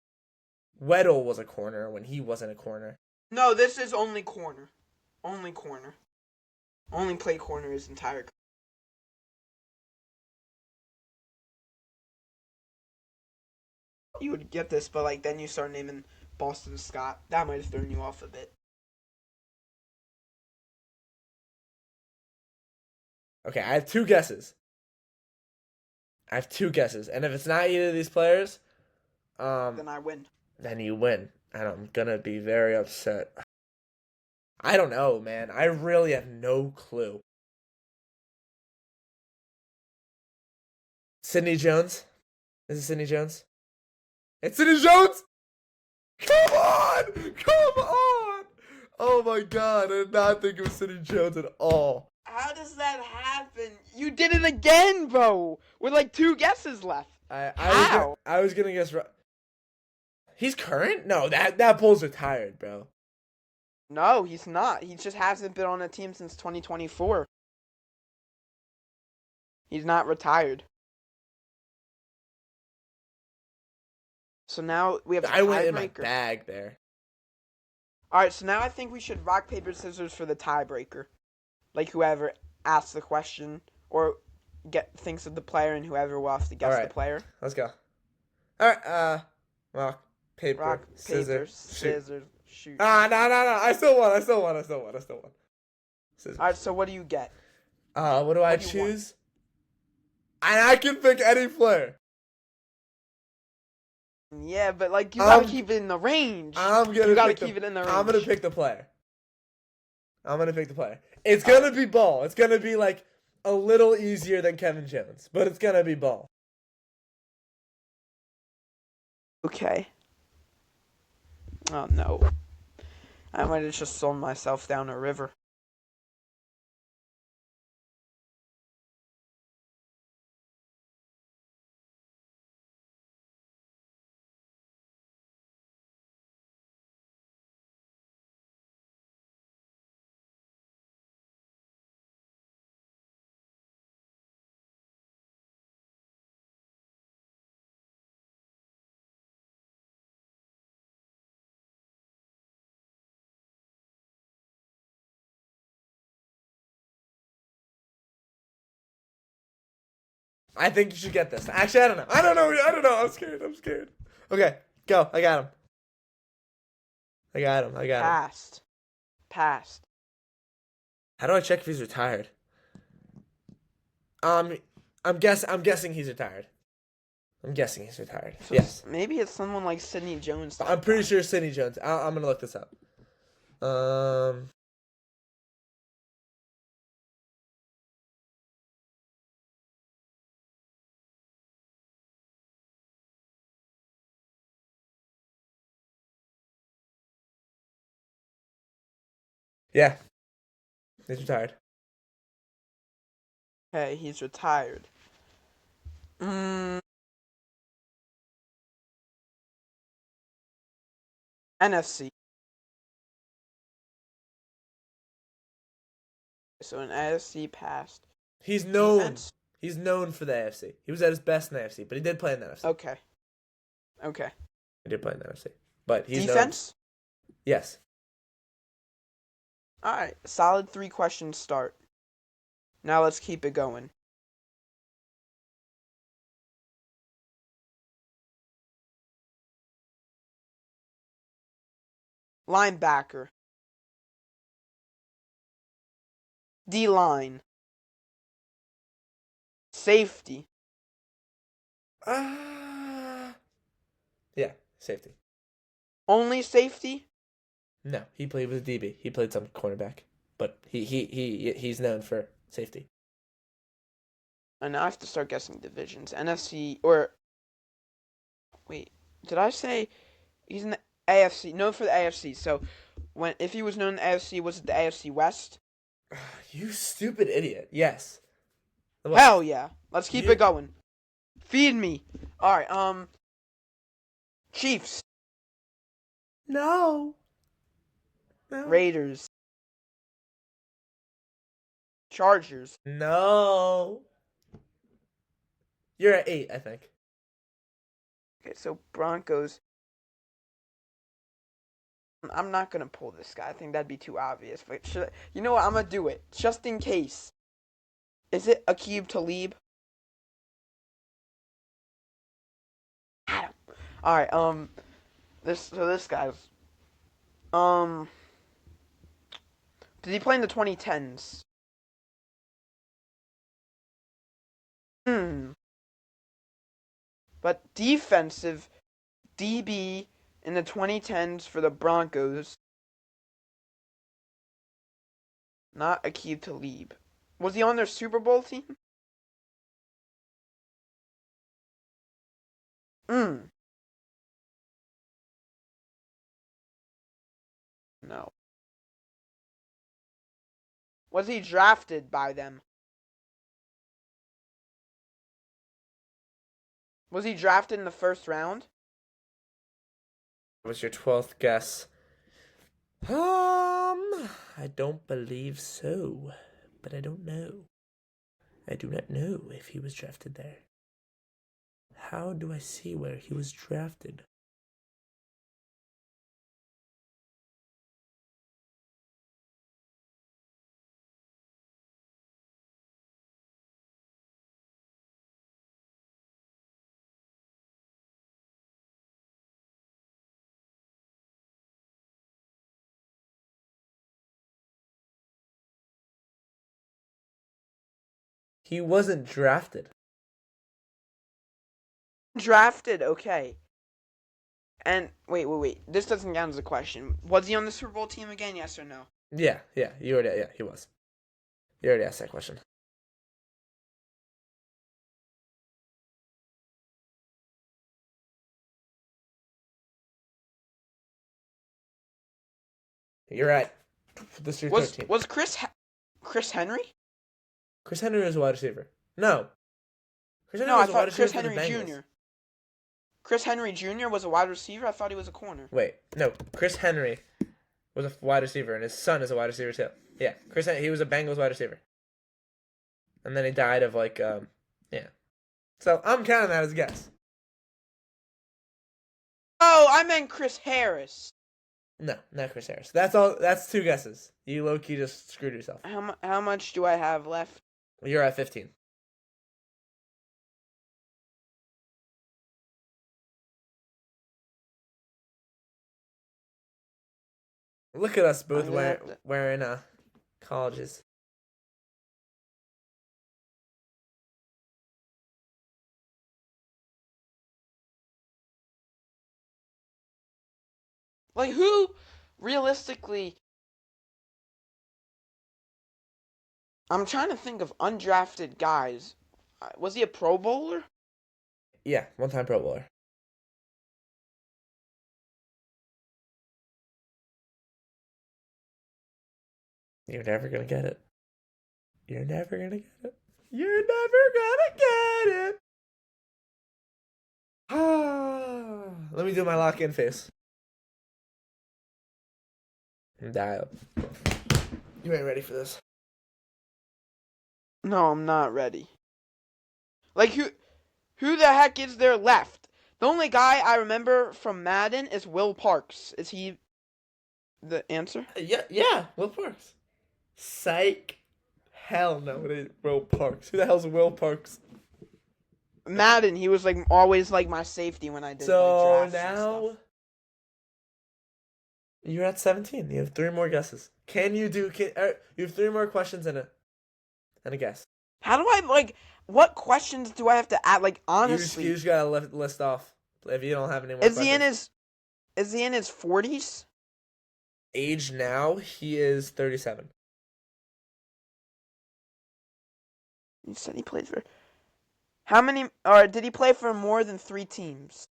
Weddle was a corner when he wasn't a corner. No, this is only corner. Only corner. Only play corner his entire. You would get this, but like then you start naming Boston Scott. That might have thrown you off a bit. Okay, I have two guesses. I have two guesses, and if it's not either of these players, Then I win. then you win, and I'm gonna be very upset. I don't know, man. I really have no clue. Sidney Jones? Is it Sidney Jones? It's Sidney Jones! Come on! Come on! Oh my god, I did not think it was Sidney Jones at all. How does that happen? You did it again, bro. With like two guesses left. How? I was gonna guess. He's current? No, that bull's retired, bro. No, he's not. He just hasn't been on a team since 2024. He's not retired. So now we have a I went in my tiebreaker. bag there. All right, so now I think we should rock paper scissors for the tiebreaker. Like whoever asks the question or thinks of the player, and whoever will have to All guess the right, player. let's go. All right, rock, paper, Rock scissors, paper shoot. scissors shoot. No. I still won. I still won. Scissors. All right, so what do you get? What do I What do you want? choose? And I can pick any player. Yeah, but like you gotta keep it in the range. I'm gonna. You gotta pick the- keep it in the range. I'm gonna pick the player. It's gonna be Ball. It's gonna be like a little easier than Kevin Jones, but it's gonna be Ball. Okay. Oh no. I might have just sold myself down a river. I think you should get this. Actually, I don't know. I don't know. I'm scared. Okay, go. I got him. I got him. Passed. Passed. How do I check if he's retired? Um, I'm guessing he's retired. I'm guessing he's retired. So Yes. maybe it's someone like Sidney Jones I'm type pretty guy. sure Sidney Jones. I'm gonna look this up. Um, yeah, he's retired. Okay, he's retired. Mm, NFC. So an NFC past. He's known. Defense? He's known for the AFC. He was at his best in the AFC, but he did play in the NFC. Okay. Okay. He did play in the NFC, but he's known. Defense? Yes. Alright. Solid 3 questions start. Now let's keep it going. Linebacker. D line. Safety. Ah. Yeah, safety. Only safety? No, he played with DB. He played some cornerback, but he's known for safety. And now I have to start guessing divisions. NFC or wait, did I say he's in the AFC? Known for the AFC. So when if he was known in the AFC, was it the AFC West? You stupid idiot. Yes. The Hell West. yeah. Let's keep You it going. Feed me. Alright, Chiefs. no. No. Raiders. Chargers. No. You're at 8, I think. Okay, so Broncos. I'm not gonna pull this guy. I think that'd be too obvious. But you know what? I'm gonna do it just in case. Is it Aqib Talib? Adam. All right. This guy's. Um. Did he play in the 2010s? Hmm. But defensive DB in the 2010s for the Broncos. Not Aqib Talib. Was he on their Super Bowl team? Hmm. No. Was he drafted by them? Was he drafted in the first round? What was your 12th guess? I don't believe so, but I don't know. I do not know if he was drafted there. How do I see where he was drafted? He wasn't drafted. Drafted, okay. And wait. This doesn't count as a question. Was he on the Super Bowl team again? Yes or no? Yeah, he was. You already asked that question. You're right. This is your Was 13. was Chris Henry? Chris Henry was a wide receiver. No. Chris Henry No, I was a wide thought receiver Chris for the Henry Bengals. Jr. Chris Henry Jr. was a wide receiver. I thought he was a corner. Wait, no. Chris Henry was a wide receiver, and his son is a wide receiver too. Yeah, he was a Bengals wide receiver. And then he died of yeah. So I'm counting that as a guess. Oh, I meant Chris Harris. No, not Chris Harris. That's all. That's 2 guesses. You low key just screwed yourself. How much do I have left? You're at 15. Look at us both wearing colleges. Like who, realistically? I'm trying to think of undrafted guys. Was he a Pro Bowler? Yeah, one-time Pro Bowler. You're never gonna get it. You're never gonna get it. You're never gonna get it. Let me do my lock-in face. Dial. You ain't ready for this. No, I'm not ready. Like who the heck is there left? The only guy I remember from Madden is Will Parks. Is he the answer? Yeah, Will Parks. Psych. Hell no, it ain't Will Parks. Who the hell's Will Parks? Madden, he was like always like my safety when I did like So drafts and now stuff. you're at 17. You have 3 more guesses. You have 3 more questions and a guess. How do I like? What questions do I have to add? Like You just, honestly, you just gotta list off if you don't have any more is he in questions. his 40s? Age now, he is 37. You said he played for how many? Or did he play for more than 3 teams?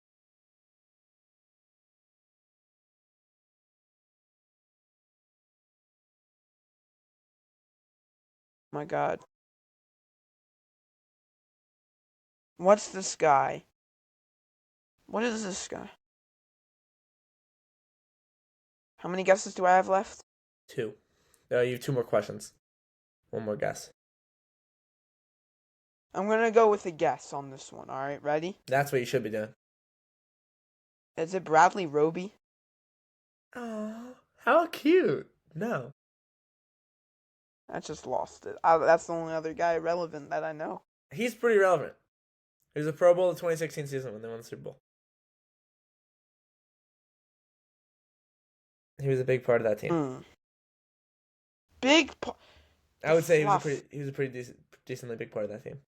My God, what's this guy? What is this guy? How many guesses do I have left? 2. You have 2 more questions. 1 more guess. I'm gonna go with a guess on this one. All right, ready? That's what you should be doing. Is it Bradley Roby? Oh, how cute. No. I just lost it. That's the only other guy relevant that I know. He's pretty relevant. He was a Pro Bowl the 2016 season when they won the Super Bowl. He was a big part of that team. Big. I would say he was a pretty decently big part of that team.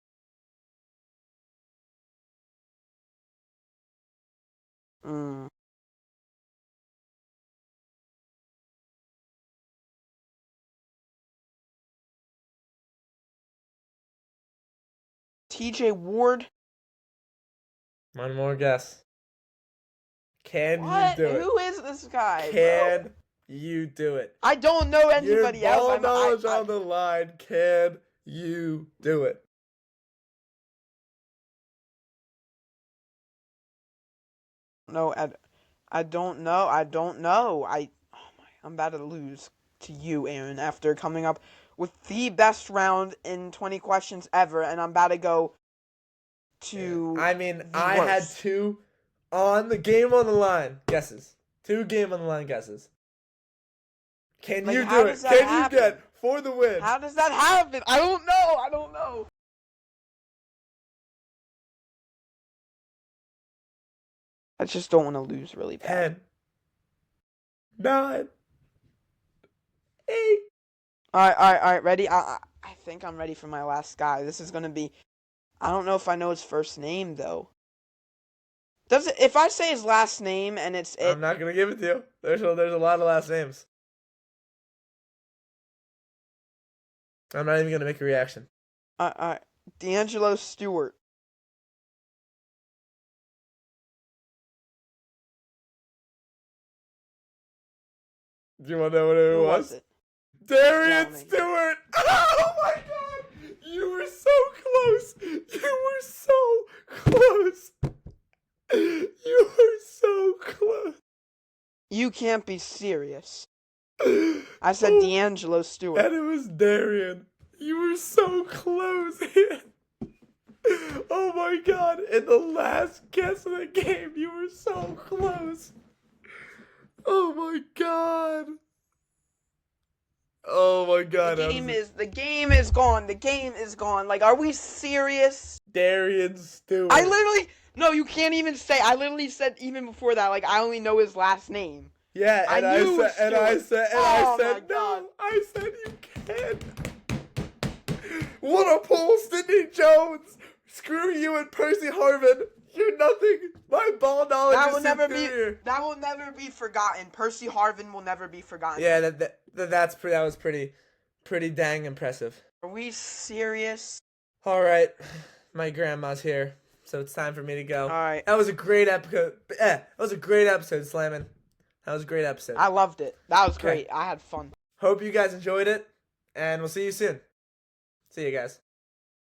TJ Ward. 1 more guess. Can What? you do it? Who is this guy? Can Bro? you do it? I don't know anybody Your else. ball knowledge on the line. Can you do it? No, I don't know. I don't know. I'm about to lose to you, Aaron, after coming up with the best round in 20 questions ever, and I'm about to go to. I mean, the I had worst. 2 on the game on the line guesses. 2 game on the line guesses. Can Like, you how do does it? that Can happen? you get for the win? How does that happen? I don't know. I don't know. I just don't want to lose really bad. 10, 9, 8. All right. Ready? I think I'm ready for my last guy. This is gonna be. I don't know if I know his first name though. Does it? If I say his last name and it's it? I'm not gonna give it to you. There's a lot of last names. I'm not even gonna make a reaction. D'Angelo Stewart. Do you want to know what it Who was? was it? Darian Tell me. Stewart! Oh my god! You were so close! You were so close! You were so close! You can't be serious. I said D'Angelo Stewart. And it was Darian. You were so close. Oh my god! In the last guess of the game, you were so close. Oh my god. Oh my god. The game is gone. The game is gone. Like, are we serious? Darian Stewart. I literally no, you can't even say. I literally said even before that. Like, I only know his last name. Yeah, and I knew it said, was Stewart. Oh my no. God. I said you can't. What a pull, Sidney Jones. Screw you and Percy Harvin. You're nothing. My ball knowledge That is will never be. superior. That will never be forgotten. Percy Harvin will never be forgotten. Yeah, that was pretty dang impressive. Are we serious? All right, my grandma's here, so it's time for me to All go. right. That was a great episode. That was a great episode, Slammin'. That was a great episode. I loved it. That was Okay. great. I had fun. Hope you guys enjoyed it, and we'll see you soon. See you guys.